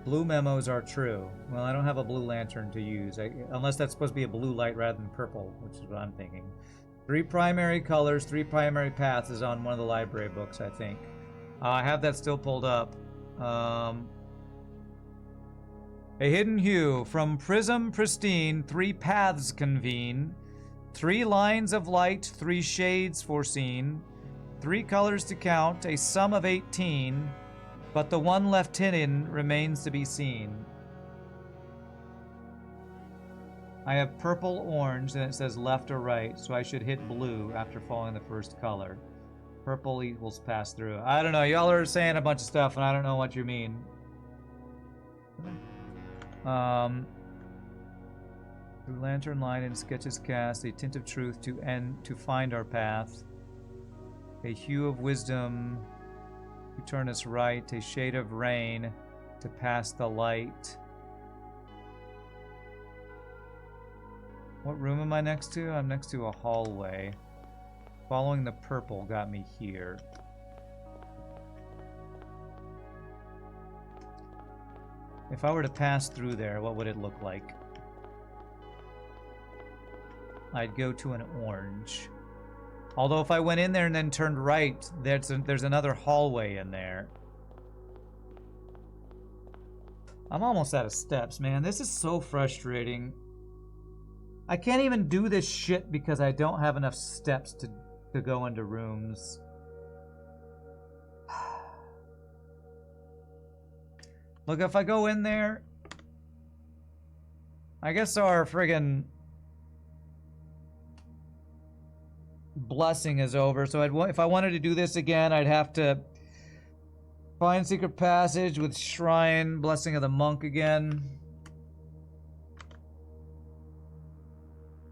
Blue memos are true. Well, I don't have a blue lantern to use, unless that's supposed to be a blue light rather than purple, which is what I'm thinking. 3 primary colors, 3 primary paths is on one of the library books, I think. I have that still pulled up. A hidden hue. From prism pristine, 3 paths convene. 3 lines of light, 3 shades foreseen. 3 colors to count, a sum of 18. But the one left hidden remains to be seen. I have purple, orange, and it says left or right, so I should hit blue after following the first color. Purple equals pass through. I don't know, y'all are saying a bunch of stuff and I don't know what you mean. Through lantern light and sketches cast, a tint of truth to find our path. A hue of wisdom to turn us right, a shade of rain to pass the light. What room am I next to? I'm next to a hallway. Following the purple got me here. If I were to pass through there, what would it look like? I'd go to an orange. Although if I went in there and then turned right, there's another hallway in there. I'm almost out of steps, man. This is so frustrating. I can't even do this shit because I don't have enough steps to go into rooms. Look, if I go in there, I guess our friggin' blessing is over, so if I wanted to do this again, I'd have to find secret passage with shrine, blessing of the monk again.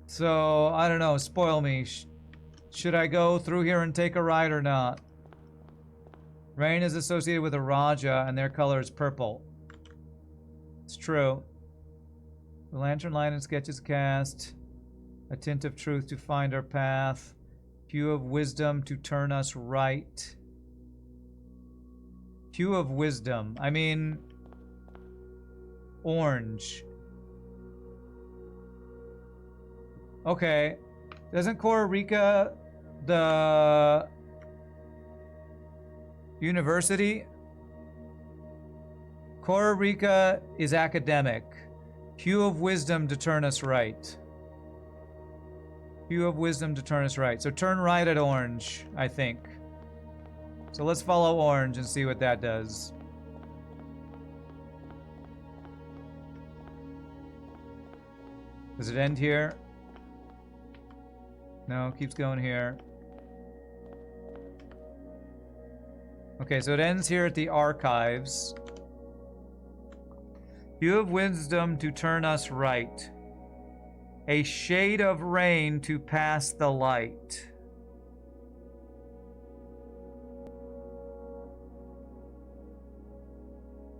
So, I don't know, spoil me. Should I go through here and take a ride or not? Rain is associated with a Raja, and their color is purple. It's true. The lantern light and sketches cast. A tint of truth to find our path. Hue of wisdom to turn us right. Hue of wisdom. I mean... orange. Okay. Doesn't Costa Rica... the... university? Costa Rica is academic. Hue of wisdom to turn us right. Hue of wisdom to turn us right. So turn right at orange, I think. So let's follow orange and see what that does. Does it end here? No, it keeps going here. Okay, so it ends here at the archives. Hue of wisdom to turn us right. A shade of rain to pass the light.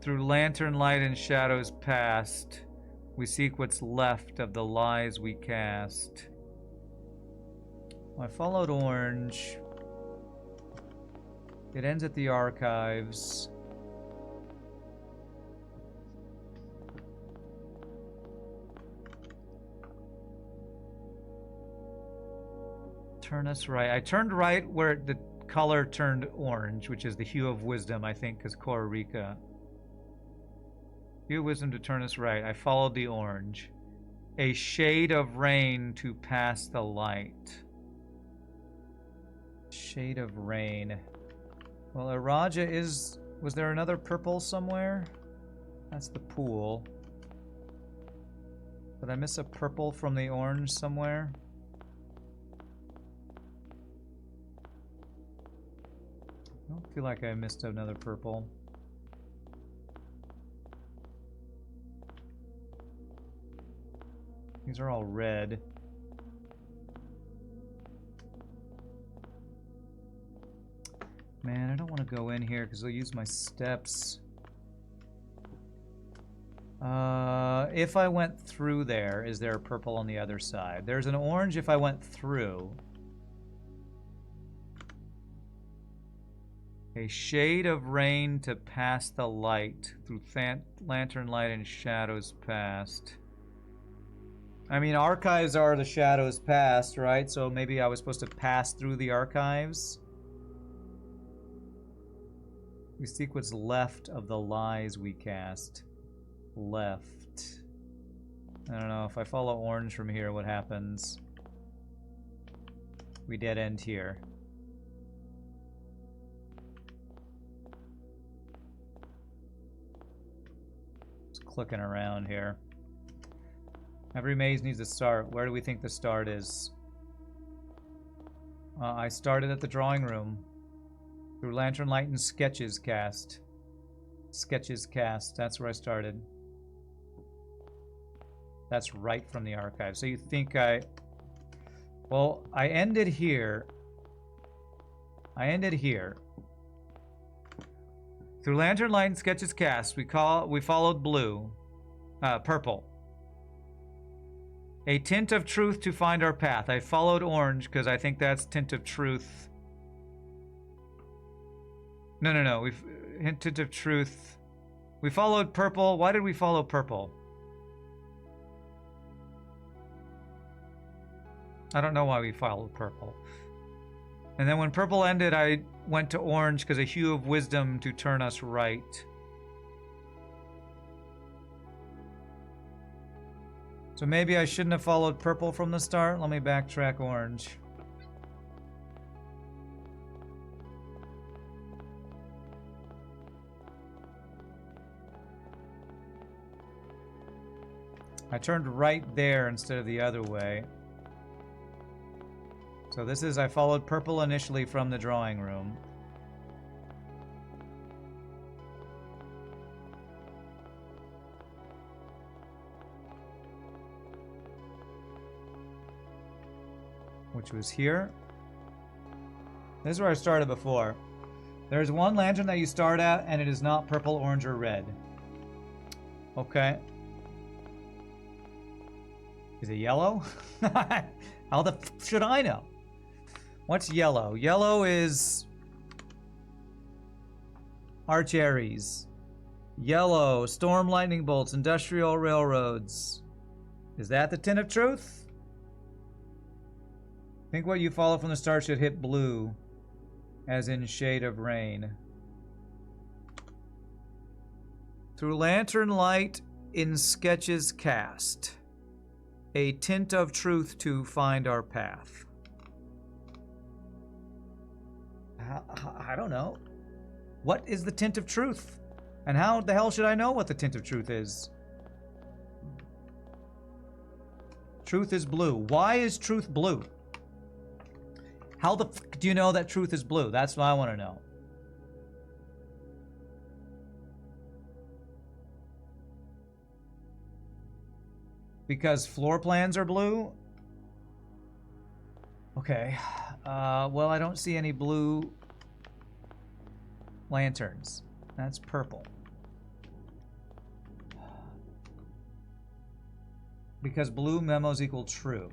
Through lantern light and shadows past, we seek what's left of the lies we cast. I followed orange. It ends at the archives. Turn us right. I turned right where the color turned orange, which is the hue of wisdom, I think, because Costa Rica. Hue of wisdom to turn us right. I followed the orange. A shade of rain to pass the light. Shade of rain. Well, Araja is... Was there another purple somewhere? That's the pool. Did I miss a purple from the orange somewhere? I don't feel like I missed another purple. These are all red. Man, I don't want to go in here because I'll use my steps. If I went through there, is there a purple on the other side? There's an orange if I went through. A shade of rain to pass the light through lantern light and shadows past. I mean, archives are the shadows past, right? So maybe I was supposed to pass through the archives. We seek what's left of the lies we cast. Left. I don't know, if I follow orange from here, what happens? We dead end here. Just clicking around here. Every maze needs a start. Where do we think the start is? I started at the drawing room. Through lantern light and sketches cast. Sketches cast. That's where I started. That's right from the archive. So you think I... Well, I ended here. I ended here. Through lantern light and sketches cast, we followed blue. Purple. A tint of truth to find our path. I followed orange because I think that's tint of truth. No. We've tint of truth. We followed purple. Why did we follow purple? I don't know why we followed purple. And then when purple ended, I went to orange because a hue of wisdom to turn us right. So maybe I shouldn't have followed purple from the start. Let me backtrack orange. I turned right there instead of the other way. So this is, I followed purple initially from the drawing room. Which was here. This is where I started before. There's one lantern that you start at, and it is not purple, orange, or red. Okay. Is it yellow? How the f should I know? What's yellow? Yellow is Arch Aries. Yellow, storm lightning bolts, industrial railroads. Is that the tint of truth? Think what you follow from the start should hit blue, as in shade of rain. Through lantern light in sketches cast. A tint of truth to find our path. I don't know. What is the tint of truth? And how the hell should I know what the tint of truth is? Truth is blue. Why is truth blue? How the f do you know that truth is blue? That's what I want to know. Because floor plans are blue? Okay. Well, I don't see any blue lanterns. That's purple. Because blue memos equal true.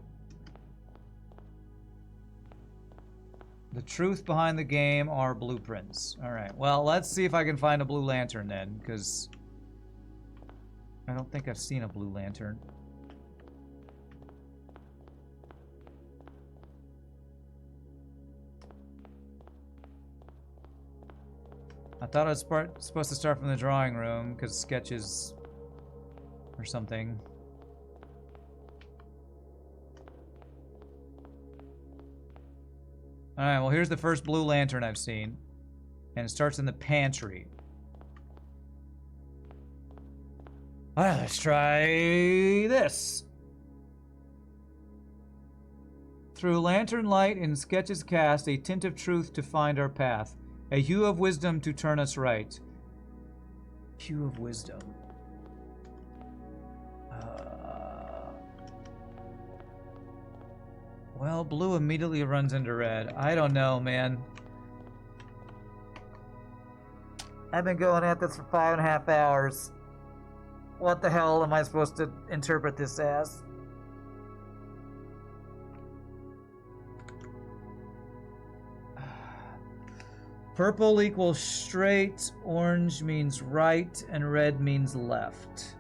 The truth behind the game are blueprints. Alright, well, let's see if I can find a blue lantern then, because I don't think I've seen a blue lantern. I thought I was supposed to start from the drawing room, because sketches or something. Alright, well here's the first blue lantern I've seen. And it starts in the pantry. Alright, let's try this. Through lantern light in sketches cast, a tint of truth to find our path. A hue of wisdom to turn us right. Hue of wisdom. Well, blue immediately runs into red. I don't know, man. I've been going at this for 5.5 hours. What the hell am I supposed to interpret this as? Purple equals straight, orange means right, and red means left.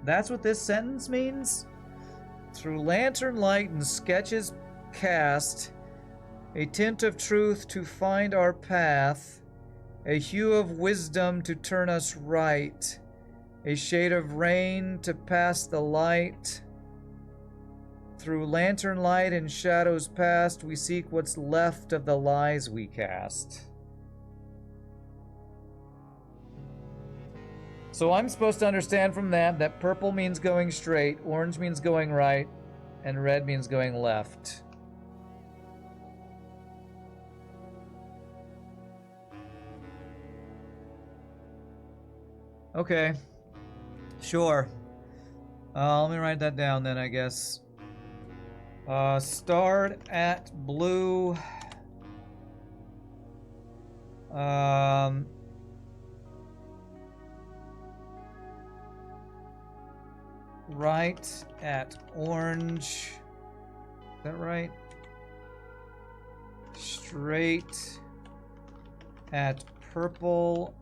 That's what this sentence means? Through lantern light and sketches cast, a tint of truth to find our path, a hue of wisdom to turn us right, a shade of rain to pass the light. Through lantern light and shadows past, we seek what's left of the lies we cast. So I'm supposed to understand from that purple means going straight, orange means going right, and red means going left. Okay. Sure. Let me write that down then, I guess. Start at blue. Right at orange. Is that right? Straight at purple.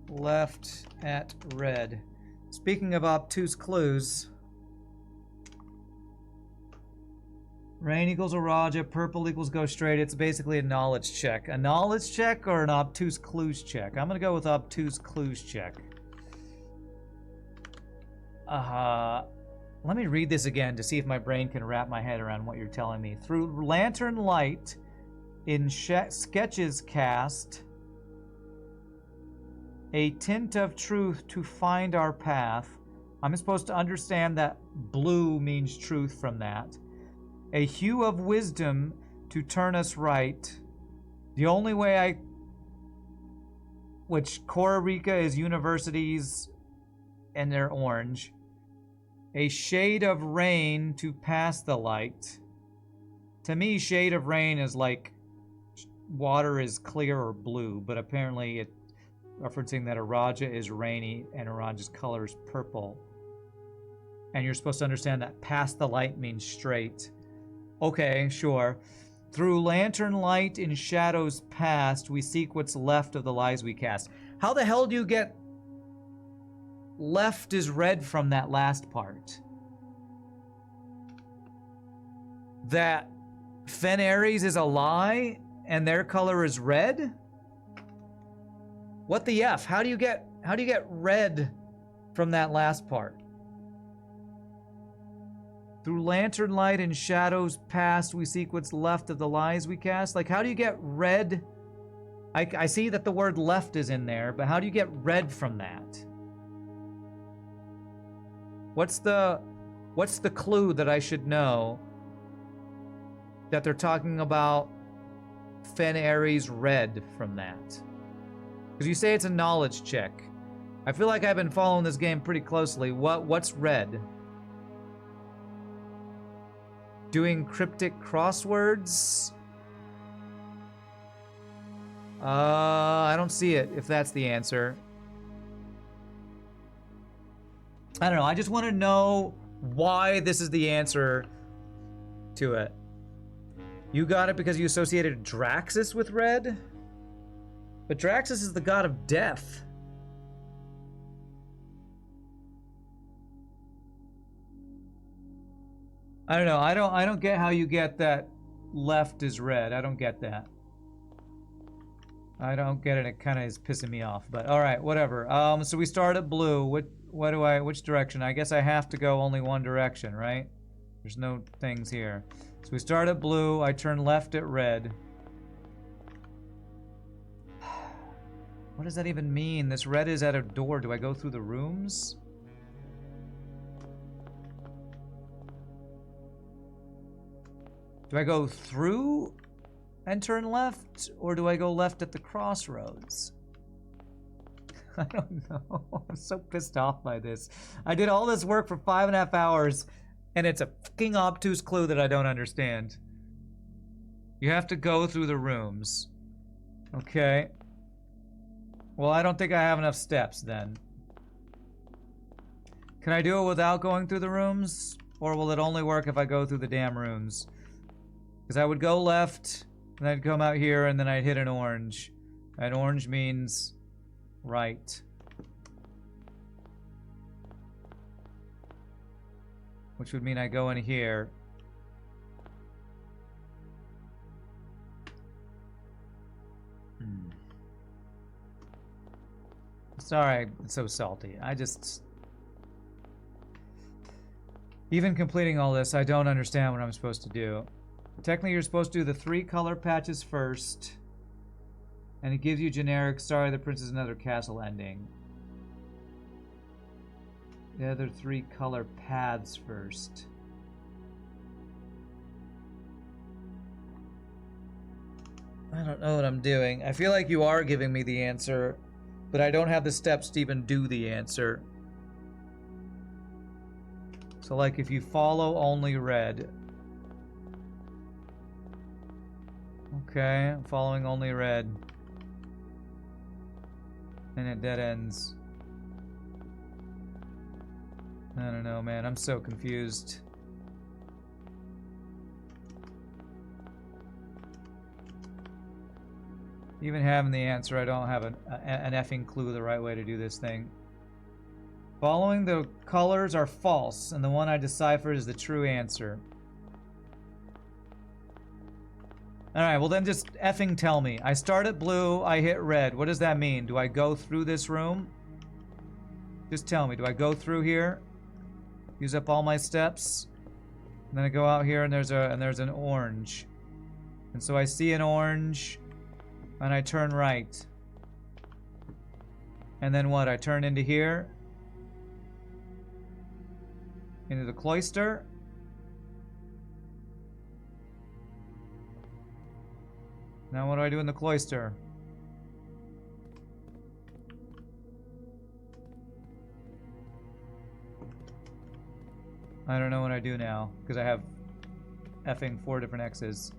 Left at red. Speaking of obtuse clues, rain equals a Raja, purple equals go straight. It's basically a knowledge check. A knowledge check or an obtuse clues check? I'm gonna go with obtuse clues check. Let me read this again to see if my brain can wrap my head around what you're telling me. Through lantern light in sketches cast, a tint of truth to find our path. I'm supposed to understand that blue means truth from that. A hue of wisdom to turn us right. The only way which Costa Rica is universities and they're orange. A shade of rain to pass the light. To me, shade of rain is like water is clear or blue, but apparently it referencing that a Raja is rainy and a Raja's color is purple. And you're supposed to understand that past the light means straight. Okay, sure. Through lantern light in shadows past, we seek what's left of the lies we cast. How the hell do you get left is red from that last part? That Fen Aries is a lie and their color is red? What the F? How do you get red from that last part? Through lantern light and shadows past, we seek what's left of the lies we cast. Like, how do you get red? I see that the word left is in there, but how do you get red from that? What's the clue that I should know that they're talking about Fen Aries red from that? Because you say it's a knowledge check. I feel like I've been following this game pretty closely. What's red? Doing cryptic crosswords? I don't see it, if that's the answer. I don't know. I just want to know why this is the answer to it. You got it because you associated Draxus with red? But Draxus is the god of death. I don't know. I don't get how you get that left is red. I don't get that. I don't get it. It kind of is pissing me off. But all right, whatever. So we start at blue. Which direction? I guess I have to go only one direction, right? There's no things here. So we start at blue, I turn left at red. What does that even mean? This red is at a door. Do I go through the rooms? Do I go through and turn left? Or do I go left at the crossroads? I don't know. I'm so pissed off by this. I did all this work for 5.5 hours, and it's a fucking obtuse clue that I don't understand. You have to go through the rooms. Okay. Well, I don't think I have enough steps then. Can I do it without going through the rooms? Or will it only work if I go through the damn rooms? Because I would go left, and I'd come out here, and then I'd hit an orange. And orange means right. Which would mean I go in here. Sorry, it's so salty. I just... Even completing all this, I don't understand what I'm supposed to do. Technically, you're supposed to do the 3 color patches first. And it gives you generic, sorry, the prince is another castle ending. The other 3 color paths first. I don't know what I'm doing. I feel like you are giving me the answer, but I don't have the steps to even do the answer. So like if you follow only red. Okay, I'm following only red. And it dead ends. I don't know, man. I'm so confused. Even having the answer, I don't have an effing clue the right way to do this thing. Following the colors are false, and the one I decipher is the true answer. Alright, well then just effing tell me. I start at blue, I hit red. What does that mean? Do I go through this room? Just tell me, do I go through here? Use up all my steps? And then I go out here and there's an orange. And so I see an orange, and I turn right. And then what? I turn into here? Into the cloister? Now what do I do in the cloister? I don't know what I do now, because I have effing 4 different X's.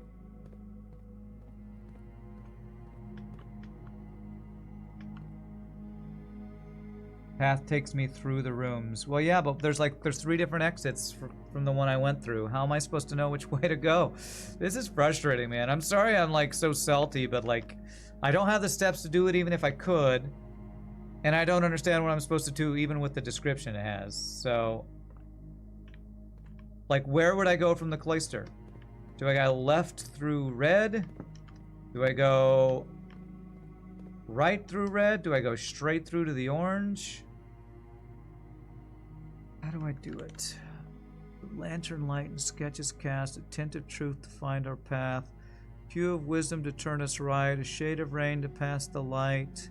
Path takes me through the rooms. Well, yeah, but there's 3 different exits from the one I went through. How am I supposed to know which way to go? This is frustrating, man. I'm sorry I'm like so salty, but like I don't have the steps to do it even if I could. And I don't understand what I'm supposed to do even with the description it has. So like where would I go from the cloister? Do I go left through red? Do I go right through red? Do I go straight through to the orange? How do I do it? Lantern light and sketches cast, a tint of truth to find our path, hue of wisdom to turn us right, a shade of rain to pass the light.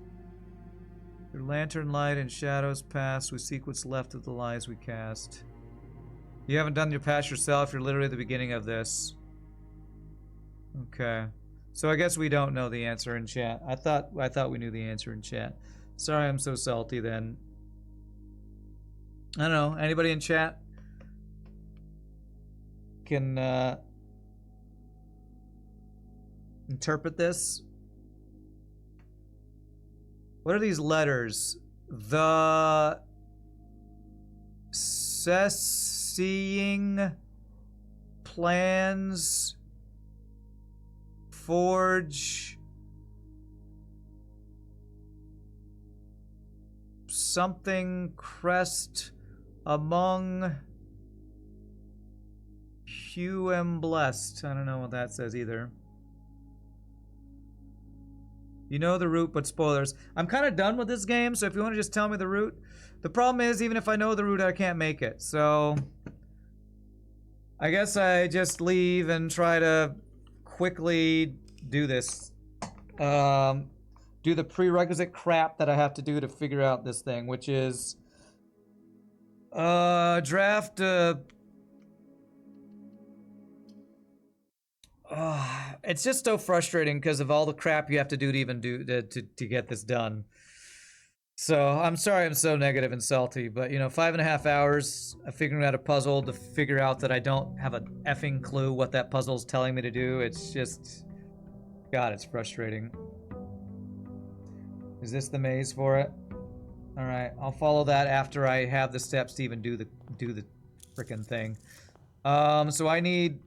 Through lantern light and shadows pass, we seek what's left of the lies we cast. You haven't done your pass yourself, you're literally at the beginning of this. Okay. So I guess we don't know the answer in chat. I thought we knew the answer in chat. Sorry I'm so salty then. I don't know. Anybody in chat can interpret this? What are these letters? The seeing plans forge something crest among hue am blessed. I don't know what that says either. You know the route, but spoilers. I'm kind of done with this game, so if you want to just tell me the route. The problem is, even if I know the route, I can't make it, so I guess I just leave and try to quickly do this. Do the prerequisite crap that I have to do to figure out this thing, which is draft it's just so frustrating because of all the crap you have to do to even do to get this done. So I'm sorry I'm so negative and salty, but you know, 5.5 hours of figuring out a puzzle to figure out that I don't have a effing clue what that puzzle's telling me to do. It's just, God, it's frustrating. Is this the maze for it? All right, I'll follow that after I have the steps to even do the frickin' thing. So I need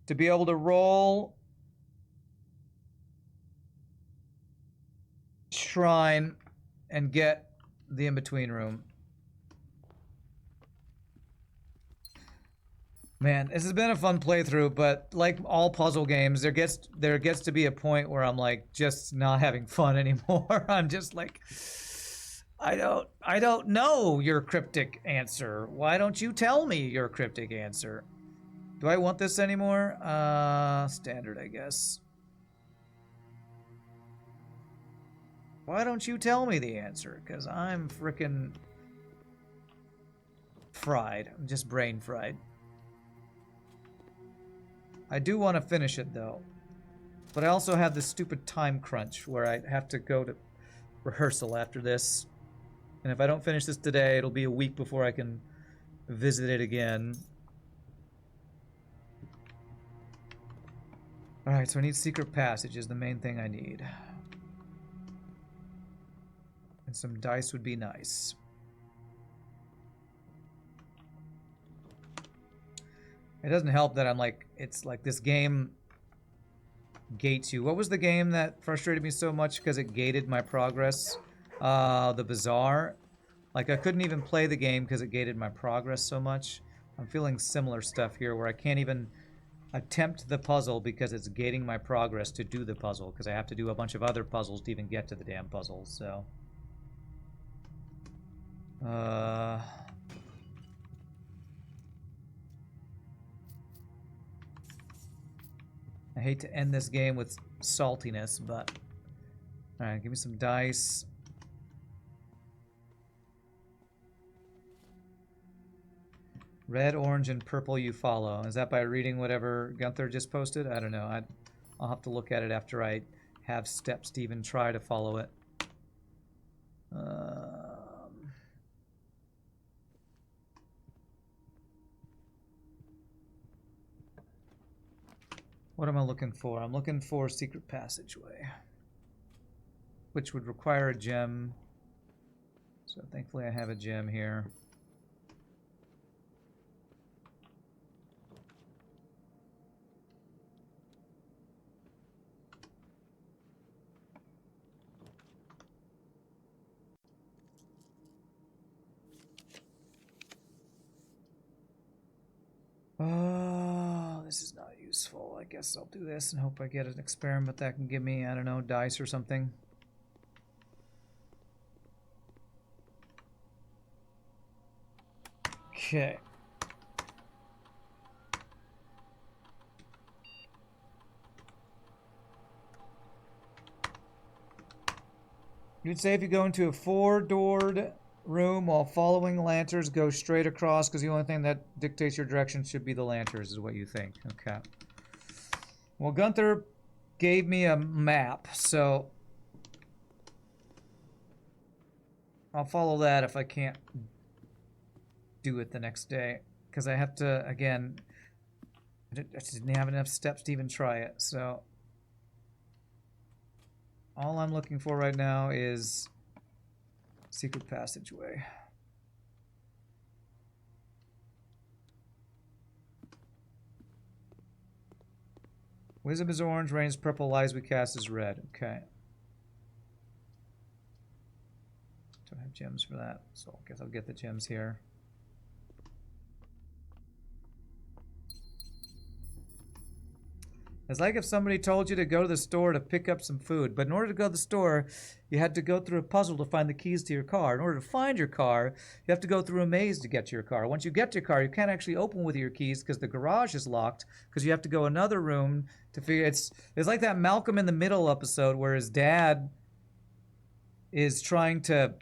to be able to roll shrine and get the in-between room. Man, this has been a fun playthrough, but like all puzzle games, there gets to be a point where I'm like just not having fun anymore. I'm just like, I don't know your cryptic answer. Why don't you tell me your cryptic answer? Do I want this anymore? Standard, I guess. Why don't you tell me the answer? Because I'm frickin' fried. I'm just brain fried. I do want to finish it, though. But I also have this stupid time crunch where I have to go to rehearsal after this. And if I don't finish this today, it'll be a week before I can visit it again. Alright, so I need secret passage is the main thing I need. And some dice would be nice. It doesn't help that I'm like, it's like this game gates you. What was the game that frustrated me so much because it gated my progress? The Bazaar. Like I couldn't even play the game because it gated my progress so much. I'm feeling similar stuff here where I can't even attempt the puzzle because it's gating my progress to do the puzzle because I have to do a bunch of other puzzles to even get to the damn puzzle, so. I hate to end this game with saltiness, but... Alright, give me some dice. Red, orange, and purple you follow. Is that by reading whatever Gunther just posted? I don't know. I'll have to look at it after I have steps to even try to follow it. What am I looking for? I'm looking for secret passageway, which would require a gem. So thankfully I have a gem here. Oh, this is not useful. I guess I'll do this and hope I get an experiment that can give me, I don't know, dice or something. Okay. You'd say if you go into a 4-doored room while following lanterns, go straight across because the only thing that dictates your direction should be the lanterns, is what you think. Okay. Well, Gunther gave me a map, so I'll follow that if I can't do it the next day. Because I have to, again, I just didn't have enough steps to even try it, so all I'm looking for right now is secret passageway. Wisdom is orange, rain is purple, lies we cast is red. Okay. Don't have gems for that, so I guess I'll get the gems here. It's like if somebody told you to go to the store to pick up some food, but in order to go to the store, you had to go through a puzzle to find the keys to your car. In order to find your car, you have to go through a maze to get to your car. Once you get to your car, you can't actually open with your keys because the garage is locked, because you have to go another room to figure. It's like that Malcolm in the Middle episode where his dad is trying to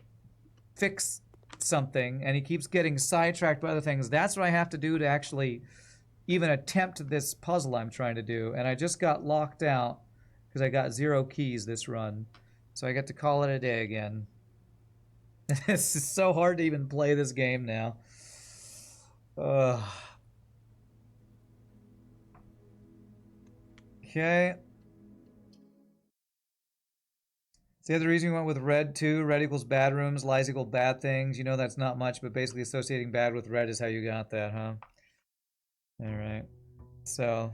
fix something and he keeps getting sidetracked by other things. That's what I have to do to actually even attempt this puzzle I'm trying to do. And I just got locked out because I got 0 keys this run. So I get to call it a day again. It's just so hard to even play this game now. Okay. The other reason we went with red too. Red equals bad rooms, lies equal bad things. You know that's not much, but basically associating bad with red is how you got that, huh? Alright. So,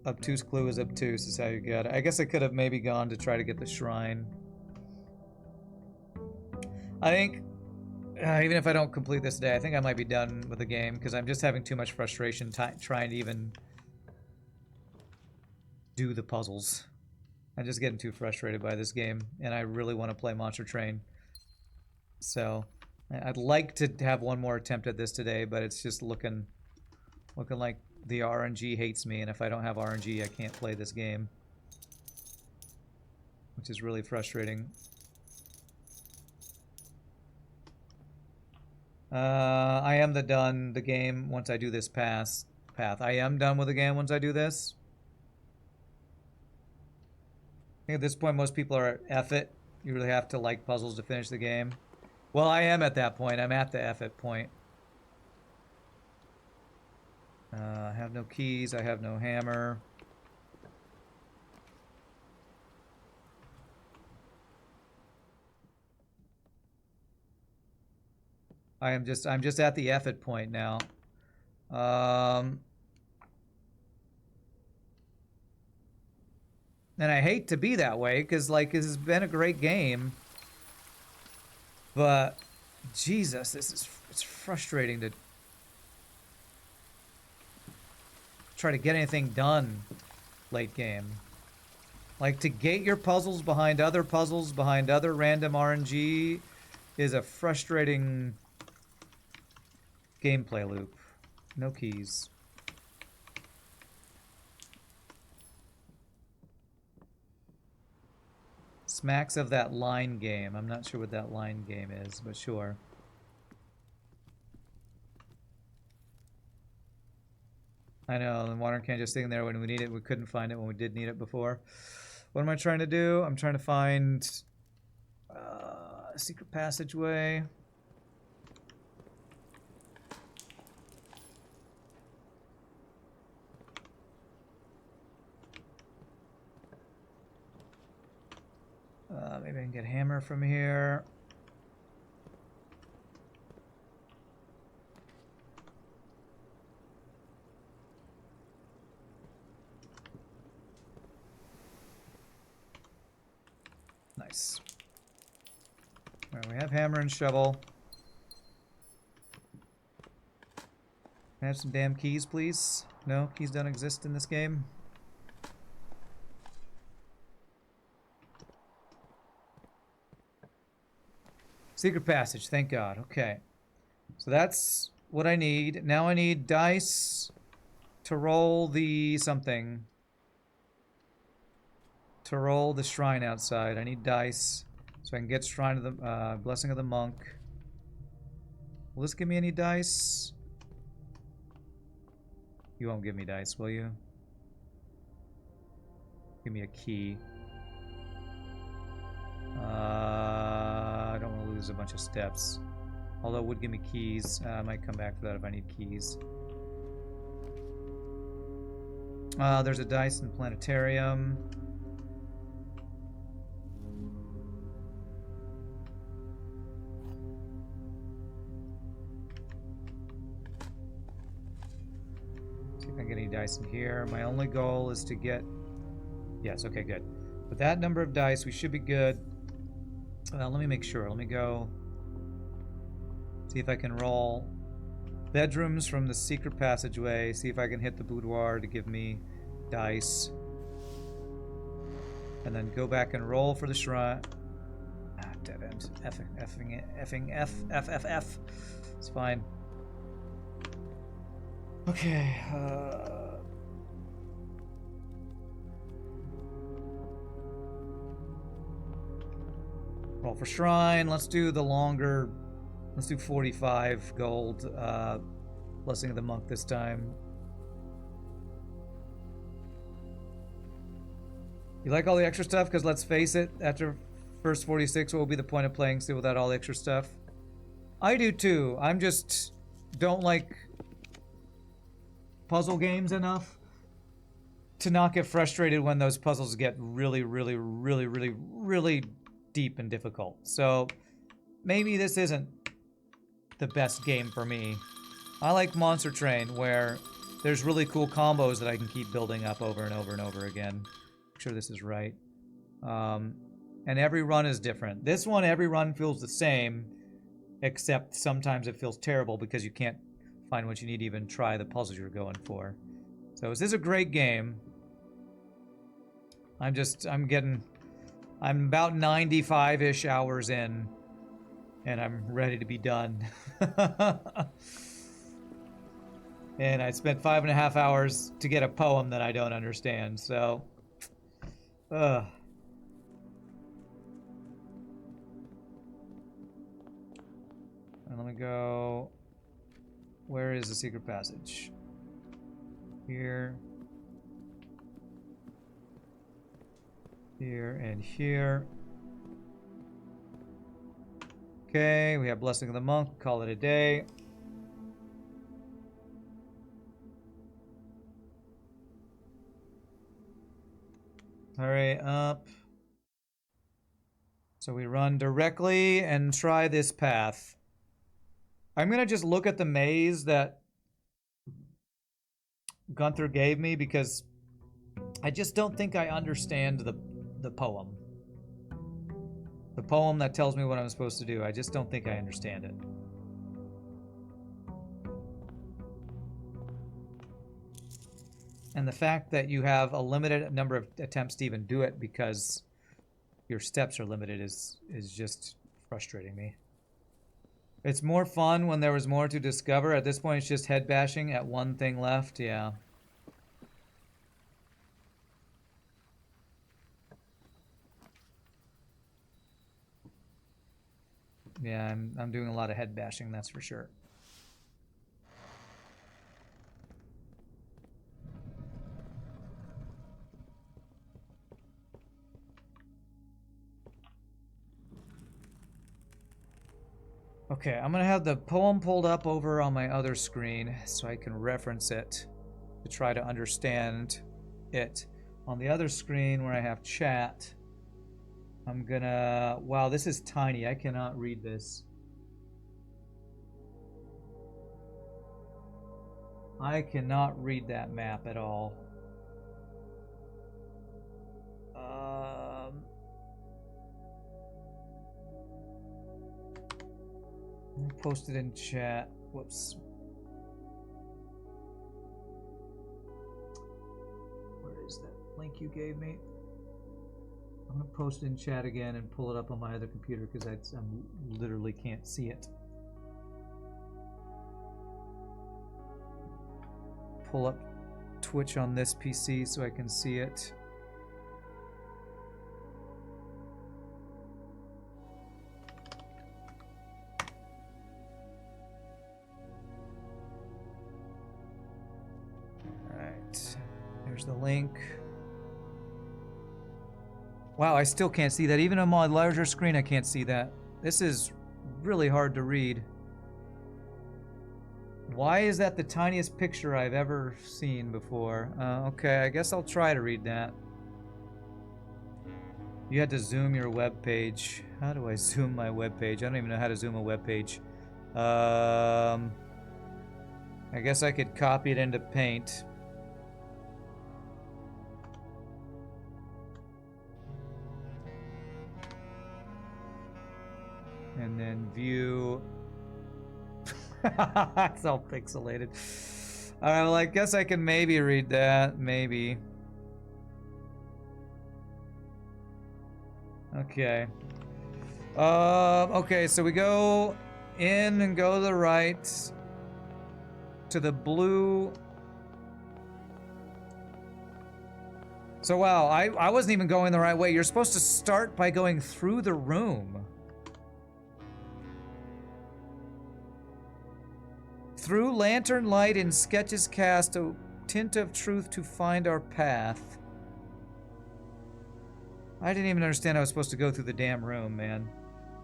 obtuse clue is obtuse is how you got it. I guess I could have maybe gone to try to get the shrine. I think, even if I don't complete this today, I think I might be done with the game because I'm just having too much frustration trying to even do the puzzles. I'm just getting too frustrated by this game, and I really want to play Monster Train. So, I'd like to have one more attempt at this today, but it's just looking like the RNG hates me, and if I don't have RNG, I can't play this game. Which is really frustrating. I am done the game once I do this path. I am done with the game once I do this. I think at this point most people are F it. You really have to like puzzles to finish the game. Well, I am at that point. I'm at the F it point. I have no keys. I have no hammer. I'm just at the F it point now. And I hate to be that way, because, like, this has been a great game. But, Jesus, it's frustrating to try to get anything done late game. Like, to gate your puzzles behind other random RNG is a frustrating gameplay loop. No keys. Smacks of that line game. I'm not sure what that line game is, but sure. I know, the water can just sitting there when we need it. We couldn't find it when we did need it before. What am I trying to do? I'm trying to find a secret passageway. Maybe I can get hammer from here. Nice. All right, we have hammer and shovel. Can I have some damn keys, please? No, keys don't exist in this game. Secret passage, thank God. Okay. So that's what I need. Now I need dice to roll the something. To roll the shrine outside. I need dice so I can get shrine of the blessing of the monk. Will this give me any dice? You won't give me dice, will you? Give me a key. I don't want to lose a bunch of steps. Although it would give me keys. I might come back for that if I need keys. There's a dice in planetarium. See if I can get any dice in here. My only goal is to get... Yes, okay, good. With that number of dice, we should be good. Let me make sure. Let me go see if I can roll bedrooms from the secret passageway. See if I can hit the boudoir to give me dice. And then go back and roll for the shrine. Ah, dead end. Effing F. It's fine. Okay. Roll for shrine. Let's do the longer. Let's do 45 gold. Blessing of the monk this time. You like all the extra stuff? Because let's face it, after first 46, what will be the point of playing still without all the extra stuff? I do too. I'm just don't like puzzle games enough to not get frustrated when those puzzles get really deep and difficult. So maybe this isn't the best game for me. I like Monster Train, where there's really cool combos that I can keep building up over and over and over again. Make sure this is right. And every run is different. This one, every run feels the same, except sometimes it feels terrible because you can't find what you need to even try the puzzles you're going for. So this is a great game. I'm about 95-ish hours in, and I'm ready to be done. And I spent 5.5 hours to get a poem that I don't understand, so... And let me go... Where is the secret passage? Here. Here and here. Okay, we have Blessing of the Monk. Call it a day. Hurry up. So we run directly and try this path. I'm going to just look at the maze that Gunther gave me because I just don't think I understand the poem. The poem that tells me what I'm supposed to do. I just don't think I understand it. And the fact that you have a limited number of attempts to even do it because your steps are limited is just frustrating me. It's more fun when there was more to discover. At this point, it's just head bashing at one thing left. Yeah. Yeah, I'm doing a lot of head bashing, that's for sure. Okay, I'm gonna have the poem pulled up over on my other screen so I can reference it to try to understand it. On the other screen where I have chat, I'm gonna... Wow, this is tiny. I cannot read this. I cannot read that map at all. I'll post it in chat. Whoops. Where is that link you gave me? I'm gonna post it in chat again and pull it up on my other computer because I literally can't see it. Pull up Twitch on this PC so I can see it. Alright, there's the link. Wow, I still can't see that. Even on my larger screen, I can't see that. This is really hard to read. Why is that the tiniest picture I've ever seen before? Okay, I guess I'll try to read that. You had to zoom your web page. How do I zoom my web page? I don't even know how to zoom a web page. I guess I could copy it into Paint. And then view. It's all pixelated. Alright, well, I guess I can maybe read that. Maybe. Okay. Okay, so we go in and go to the right to the blue. So wow, I wasn't even going the right way. You're supposed to start by going through the room. Through lantern light and sketches cast a tint of truth to find our path. I didn't even understand I was supposed to go through the damn room, man.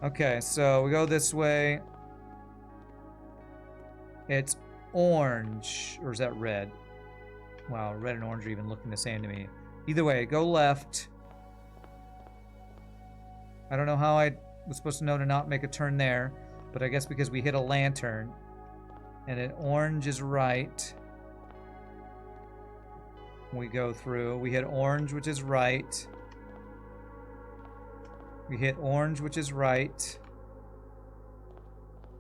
Okay, so we go this way. It's orange, or is that red? Wow, red and orange are even looking the same to me. Either way, go left. I don't know how I was supposed to know to not make a turn there, but I guess because we hit a lantern. And then orange is right. We go through. We hit orange, which is right. We hit orange, which is right.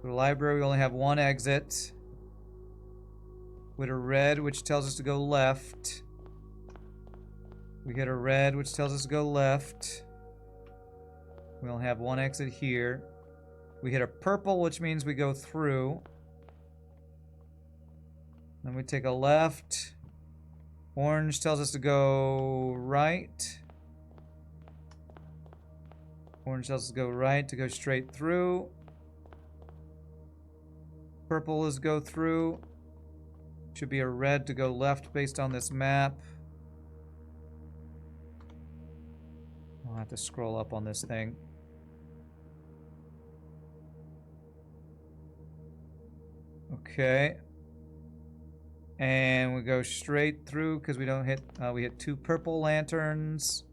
For the library, we only have one exit. We hit a red, which tells us to go left. We hit a red, which tells us to go left. We only have one exit here. We hit a purple, which means we go through. Then we take a left. Orange tells us to go right. Orange tells us to go right, to go straight through. Purple is go through. Should be a red to go left based on this map. I'll have to scroll up on this thing. Okay. And we go straight through because we don't hit, we hit two purple lanterns.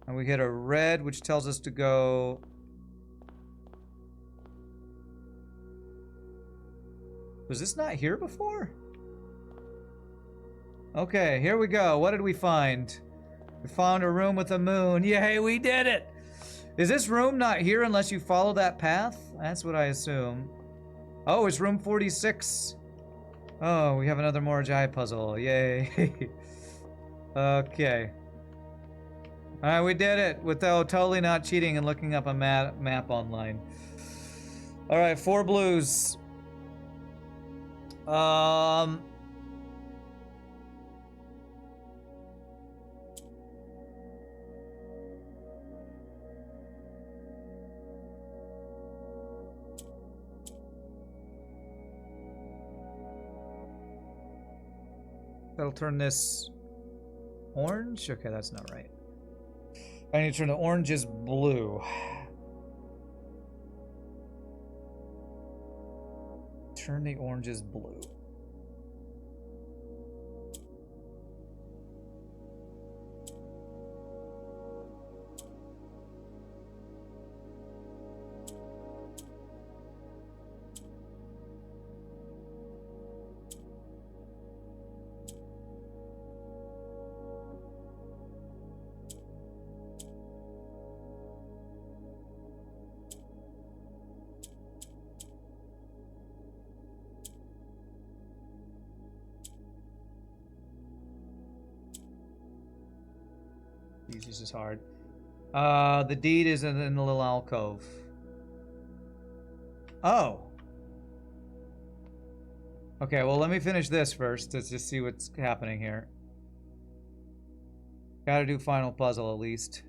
And we hit a red, which tells us to go... Was this not here before? Okay, here we go. What did we find? We found a room with a moon. Yay, we did it! Is this room not here unless you follow that path? That's what I assume. Oh, it's room 46. Oh, we have another Morajai puzzle. Yay. Okay. Alright, we did it without totally not cheating and looking up a map online. Alright, 4 blues. That'll turn this orange? Okay, that's not right. I need to turn the oranges blue. Turn the oranges blue. This is hard. The deed is in the little alcove. Oh. Okay, well, let me finish this first to just see what's happening here. Gotta do final puzzle at least.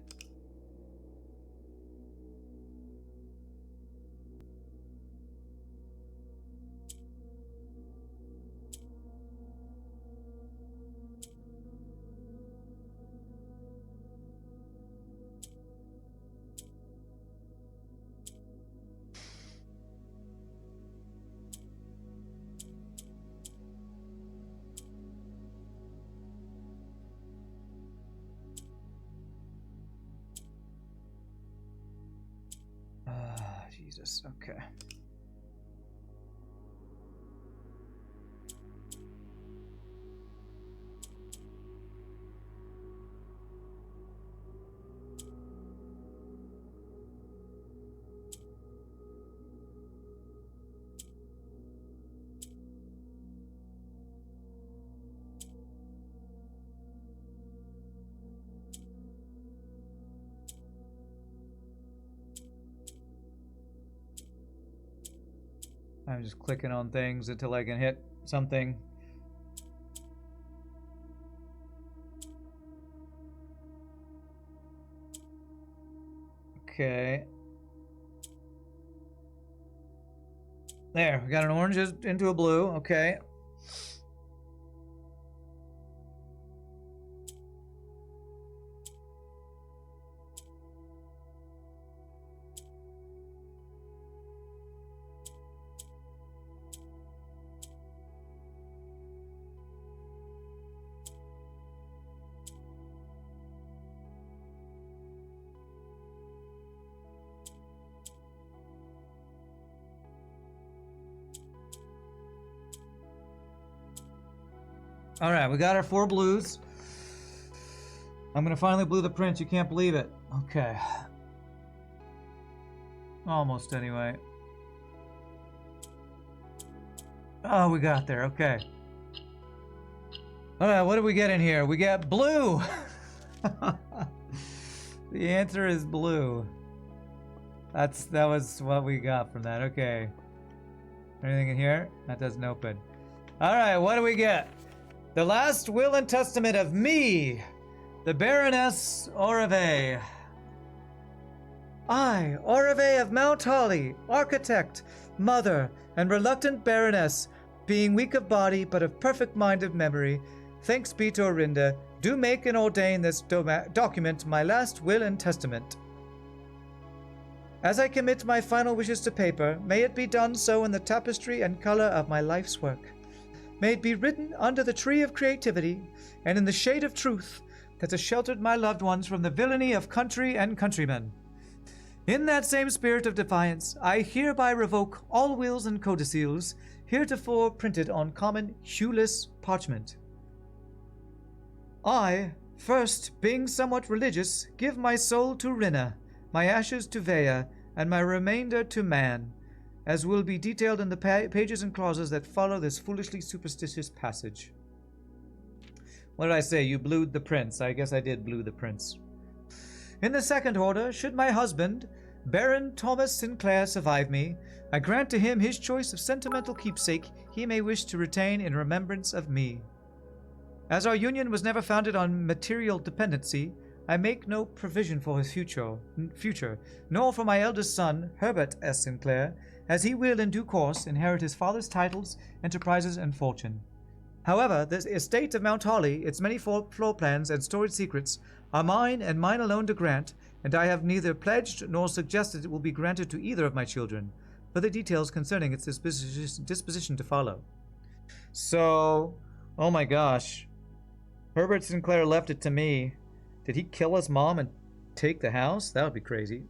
Jesus, okay. I'm just clicking on things until I can hit something. Okay. There, we got an orange into a blue. Okay. All right, we got our 4 blues. I'm gonna finally blue the prince. You can't believe it. Okay. Almost, anyway. Oh, we got there. Okay. All right, what do we get in here? We got blue. The answer is blue. That was what we got from that. Okay. Anything in here? That doesn't open. All right, what do we get? The last will and testament of me, the Baroness Orave. I, Orave of Mount Holly, architect, mother, and reluctant Baroness, being weak of body but of perfect mind of memory, thanks be to Orinda, do make and ordain this document my last will and testament. As I commit my final wishes to paper, may it be done so in the tapestry and color of my life's work. May it be written under the tree of creativity and in the shade of truth that has sheltered my loved ones from the villainy of country and countrymen. In that same spirit of defiance, I hereby revoke all wills and codicils heretofore printed on common hueless parchment. I, first, being somewhat religious, give my soul to Rinna, my ashes to Vea, and my remainder to man, as will be detailed in the pages and clauses that follow this foolishly superstitious passage. What did I say? You blued the prince. I guess I did blue the prince. In the second order, should my husband, Baron Thomas Sinclair, survive me, I grant to him his choice of sentimental keepsake he may wish to retain in remembrance of me. As our union was never founded on material dependency, I make no provision for his future, nor for my eldest son, Herbert S. Sinclair, as he will in due course inherit his father's titles, enterprises, and fortune. However, the estate of Mount Holly, its many floor plans and storage secrets, are mine and mine alone to grant, and I have neither pledged nor suggested it will be granted to either of my children, for the details concerning its disposition to follow. So, oh my gosh, Herbert Sinclair left it to me. Did he kill his mom and take the house? That would be crazy.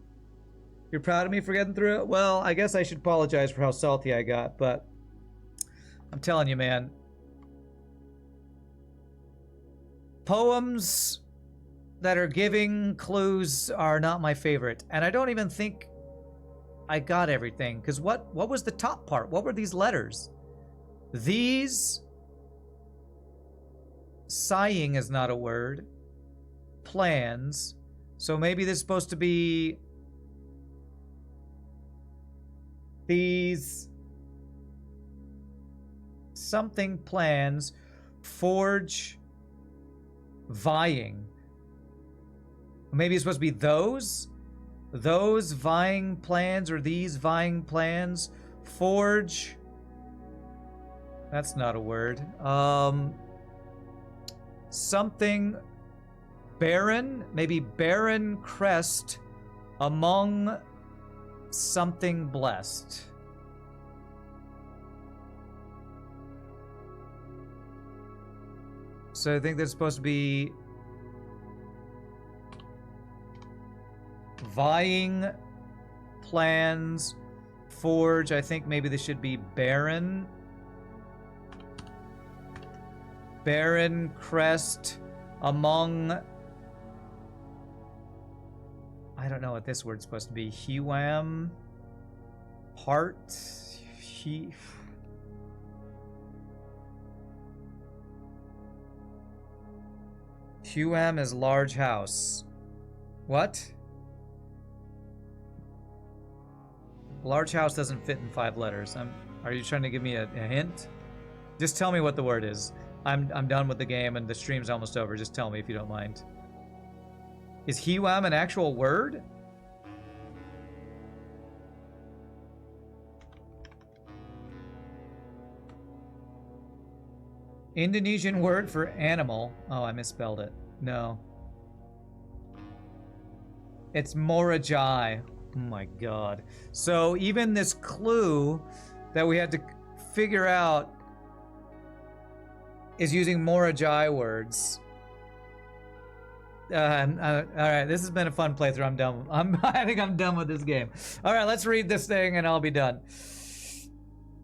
You're proud of me for getting through it? Well, I guess I should apologize for how salty I got, but I'm telling you, man. Poems that are giving clues are not my favorite, and I don't even think I got everything, because what was the top part? What were these letters? These... Sighing is not a word. Plans. So maybe this is supposed to be... These... Something plans. Forge... Vying. Maybe it's supposed to be those? Those vying plans, or these vying plans. Forge... That's not a word. Something barren, maybe barren crest among something blessed. So I think that's supposed to be vying plans, forge. I think maybe this should be barren. Barren crest among... I don't know what this word's supposed to be. Hewam? Heart? Hewam is large house. What? Large house doesn't fit in 5 letters. Are you trying to give me a hint? Just tell me what the word is. I'm done with the game and the stream's almost over. Just tell me if you don't mind. Is Hiwam an actual word? Indonesian word for animal. Oh, I misspelled it. No. It's Morajai. Oh my god. So even this clue that we had to figure out is using Morajai words. Alright, this has been a fun playthrough. I'm done. I think I'm done with this game. Alright, let's read this thing and I'll be done.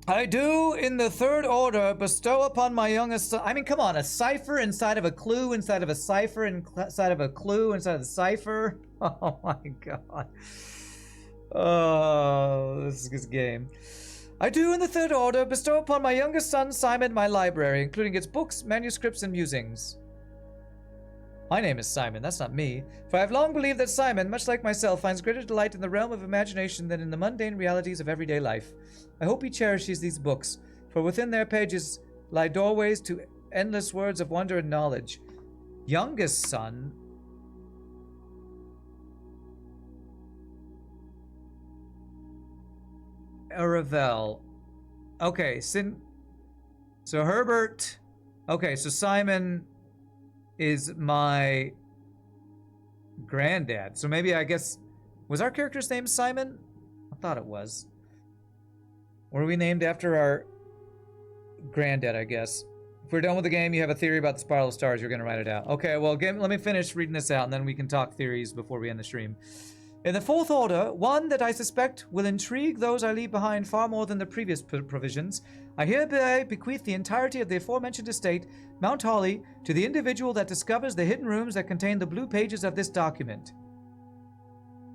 I do, in the third order, bestow upon my youngest son... I mean, come on, a cipher inside of a clue, inside of a cipher, inside of a clue, inside of the cipher. Oh my god. Oh, this is this game. I do, in the third order, bestow upon my youngest son, Simon, my library, including its books, manuscripts, and musings. My name is Simon, that's not me, for I have long believed that Simon, much like myself, finds greater delight in the realm of imagination than in the mundane realities of everyday life. I hope he cherishes these books, for within their pages lie doorways to endless words of wonder and knowledge. Youngest son? Aravel. Okay, so Herbert... Okay, so Simon is my granddad. So maybe, I guess... Was our character's name Simon? I thought it was. Were we named after our granddad, I guess? If we're done with the game, you have a theory about the spiral of stars, you're going to write it out. Okay, well, let me finish reading this out, and then we can talk theories before we end the stream. In the fourth order, one that I suspect will intrigue those I leave behind far more than the previous provisions, I hereby bequeath the entirety of the aforementioned estate, Mount Holly, to the individual that discovers the hidden rooms that contain the blue pages of this document.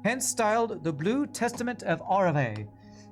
Hence styled the Blue Testament of Arave.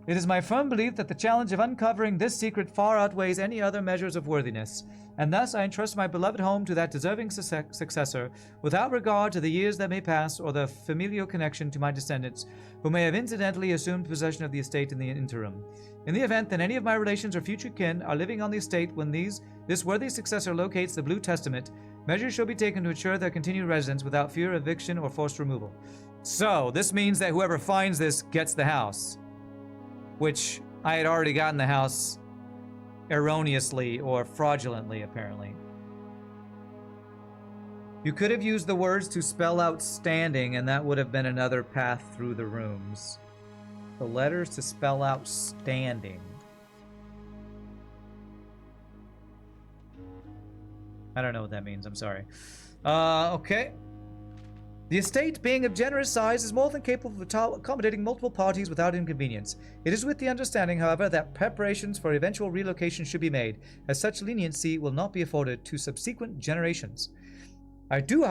It is my firm belief that the challenge of uncovering this secret far outweighs any other measures of worthiness, and thus I entrust my beloved home to that deserving successor, without regard to the years that may pass or the familial connection to my descendants, who may have incidentally assumed possession of the estate in the interim. In the event that any of my relations or future kin are living on the estate when this worthy successor locates the Blue Testament, measures shall be taken to ensure their continued residence without fear of eviction or forced removal. So, this means that whoever finds this gets the house. Which I had already gotten the house erroneously or fraudulently, apparently. You could have used the words to spell out standing, and that would have been another path through the rooms. The letters to spell out standing. I don't know what that means, I'm sorry. Okay. The estate, being of generous size, is more than capable of accommodating multiple parties without inconvenience. It is with the understanding, however, that preparations for eventual relocation should be made, as such leniency will not be afforded to subsequent generations. I do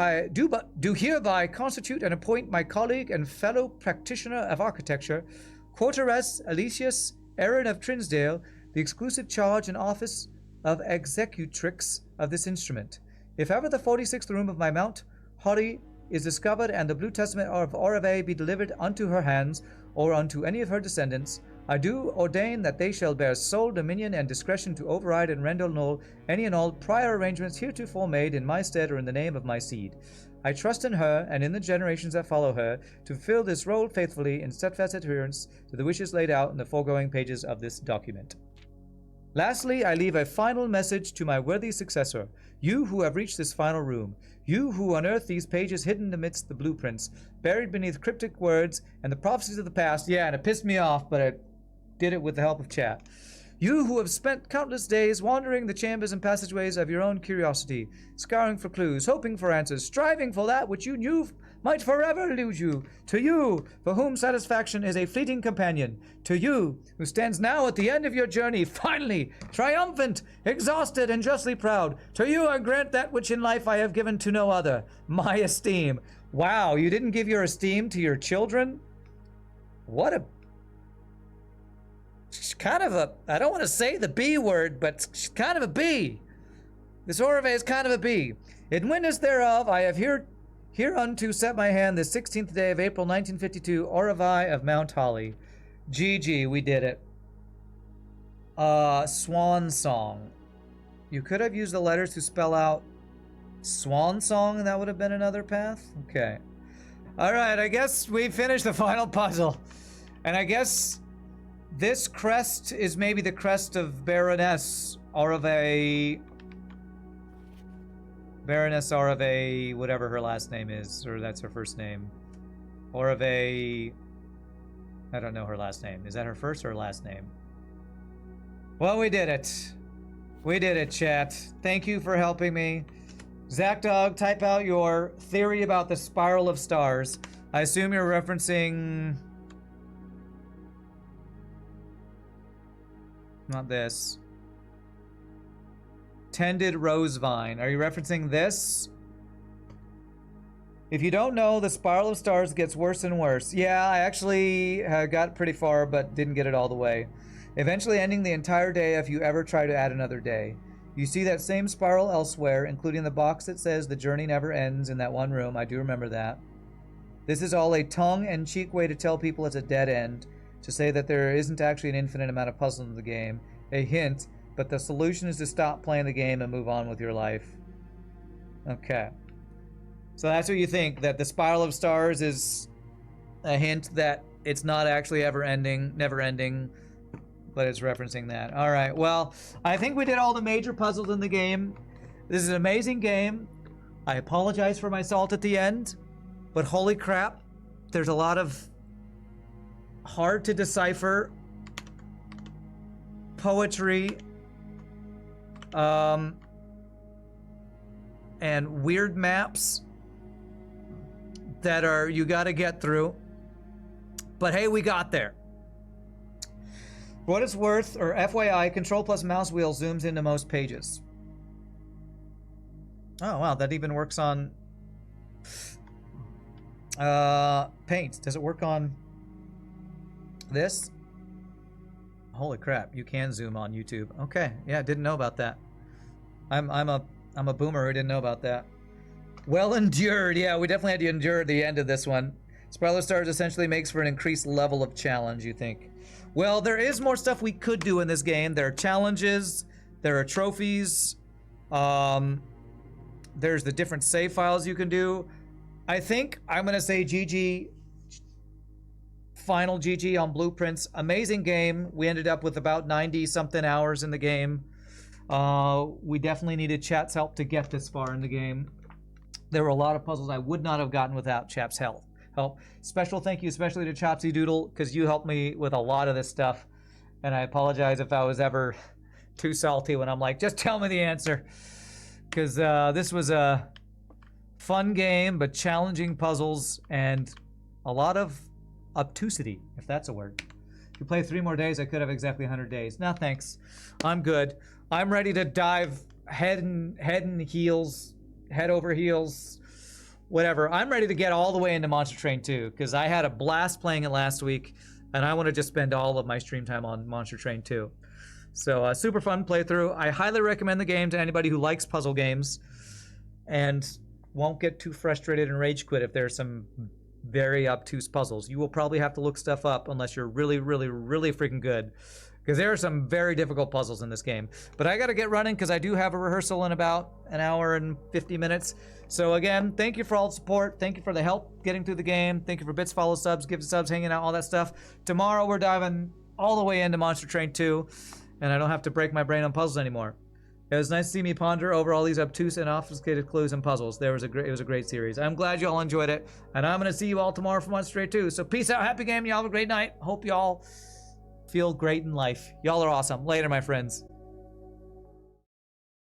hereby constitute and appoint my colleague and fellow practitioner of architecture, Quarteres Elysius Aaron of Trinsdale, the exclusive charge and office of executrix of this instrument. If ever the 46th room of my Mount Holly is discovered, and the Blue Testament of Orave be delivered unto her hands, or unto any of her descendants, I do ordain that they shall bear sole dominion and discretion to override and render null any and all prior arrangements heretofore made in my stead or in the name of my seed. I trust in her, and in the generations that follow her, to fulfill this role faithfully in steadfast adherence to the wishes laid out in the foregoing pages of this document. Lastly, I leave a final message to my worthy successor, you who have reached this final room, you who unearth these pages hidden amidst the blueprints, buried beneath cryptic words and the prophecies of the past. Yeah, and it pissed me off, but I did it with the help of chat. You who have spent countless days wandering the chambers and passageways of your own curiosity, scouring for clues, hoping for answers, striving for that which you knew might forever elude you. To you, for whom satisfaction is a fleeting companion. To you, who stands now at the end of your journey, finally, triumphant, exhausted, and justly proud. To you I grant that which in life I have given to no other, my esteem. Wow, you didn't give your esteem to your children? What a... She's kind of a... I don't want to say the B word, but she's kind of a B. This Orave is kind of a B. In witness thereof, I have hereunto set my hand the 16th day of April 1952, Orave of Mount Holly. GG, we did it. Swan Song. You could have used the letters to spell out Swan Song, and that would have been another path? Okay. Alright, I guess we finished the final puzzle. And I guess this crest is maybe the crest of Baroness Baroness Arave, whatever her last name is, or that's her first name. Arave... I don't know her last name. Is that her first or her last name? Well, we did it. We did it, chat. Thank you for helping me. ZachDog, type out your theory about the spiral of stars. I assume you're referencing... Not this. Tended rose vine. Are you referencing this? If you don't know, the spiral of stars gets worse and worse. Yeah, I actually got pretty far, but didn't get it all the way. Eventually ending the entire day if you ever try to add another day. You see that same spiral elsewhere, including the box that says the journey never ends in that one room. I do remember that. This is all a tongue-in-cheek way to tell people it's a dead end, to say that there isn't actually an infinite amount of puzzles in the game. A hint, but the solution is to stop playing the game and move on with your life. Okay. So that's what you think, that the spiral of stars is a hint that it's not actually ever ending, never ending, but it's referencing that. All right, well, I think we did all the major puzzles in the game. This is an amazing game. I apologize for my salt at the end, but holy crap, there's a lot of hard to decipher poetry and weird maps that are you got to get through. But hey, we got there. For what it's worth, or FYI, Control plus mouse wheel zooms into most pages. Oh wow, that even works on Paint. Does it work on this? Holy crap, you can zoom on YouTube. Okay, yeah, didn't know about that. I'm a boomer who didn't know about that. Well endured. Yeah, we definitely had to endure the end of this one. Spiral of Stars essentially makes for an increased level of challenge, you think? Well, there is more stuff we could do in this game. There are challenges, there are trophies, there's the different save files you can do. I think I'm gonna say GG, final GG on Blueprints. Amazing game. We ended up with about 90 something hours in the game. We definitely needed chat's help to get this far in the game. There were a lot of puzzles I would not have gotten without chat's help. Special thank you especially to Chopsy Doodle, because you helped me with a lot of this stuff. And I apologize if I was ever too salty when I'm like, just tell me the answer. Because this was a fun game, but challenging puzzles and a lot of obtusity, if that's a word. If you play 3 more days, I could have exactly 100 days. No, thanks. I'm good. I'm ready to dive head over heels, whatever. I'm ready to get all the way into Monster Train 2, because I had a blast playing it last week, and I want to just spend all of my stream time on Monster Train 2. So, super fun playthrough. I highly recommend the game to anybody who likes puzzle games and won't get too frustrated and rage quit if there's some very obtuse puzzles. You will probably have to look stuff up unless you're really, really, really freaking good, because there are some very difficult puzzles in this game. But I got to get running because I do have a rehearsal in about an hour and 50 minutes. So again, thank you for all the support. Thank you for the help getting through the game. Thank you for bits, follows, subs, gives, subs, hanging out, all that stuff. Tomorrow we're diving all the way into Monster Train 2, and I don't have to break my brain on puzzles anymore. It was nice to see me ponder over all these obtuse and obfuscated clues and puzzles. It was a great series. I'm glad you all enjoyed it, and I'm going to see you all tomorrow for Monster Train 2. So peace out, happy game, y'all have a great night. Hope y'all feel great in life. Y'all are awesome. Later, my friends.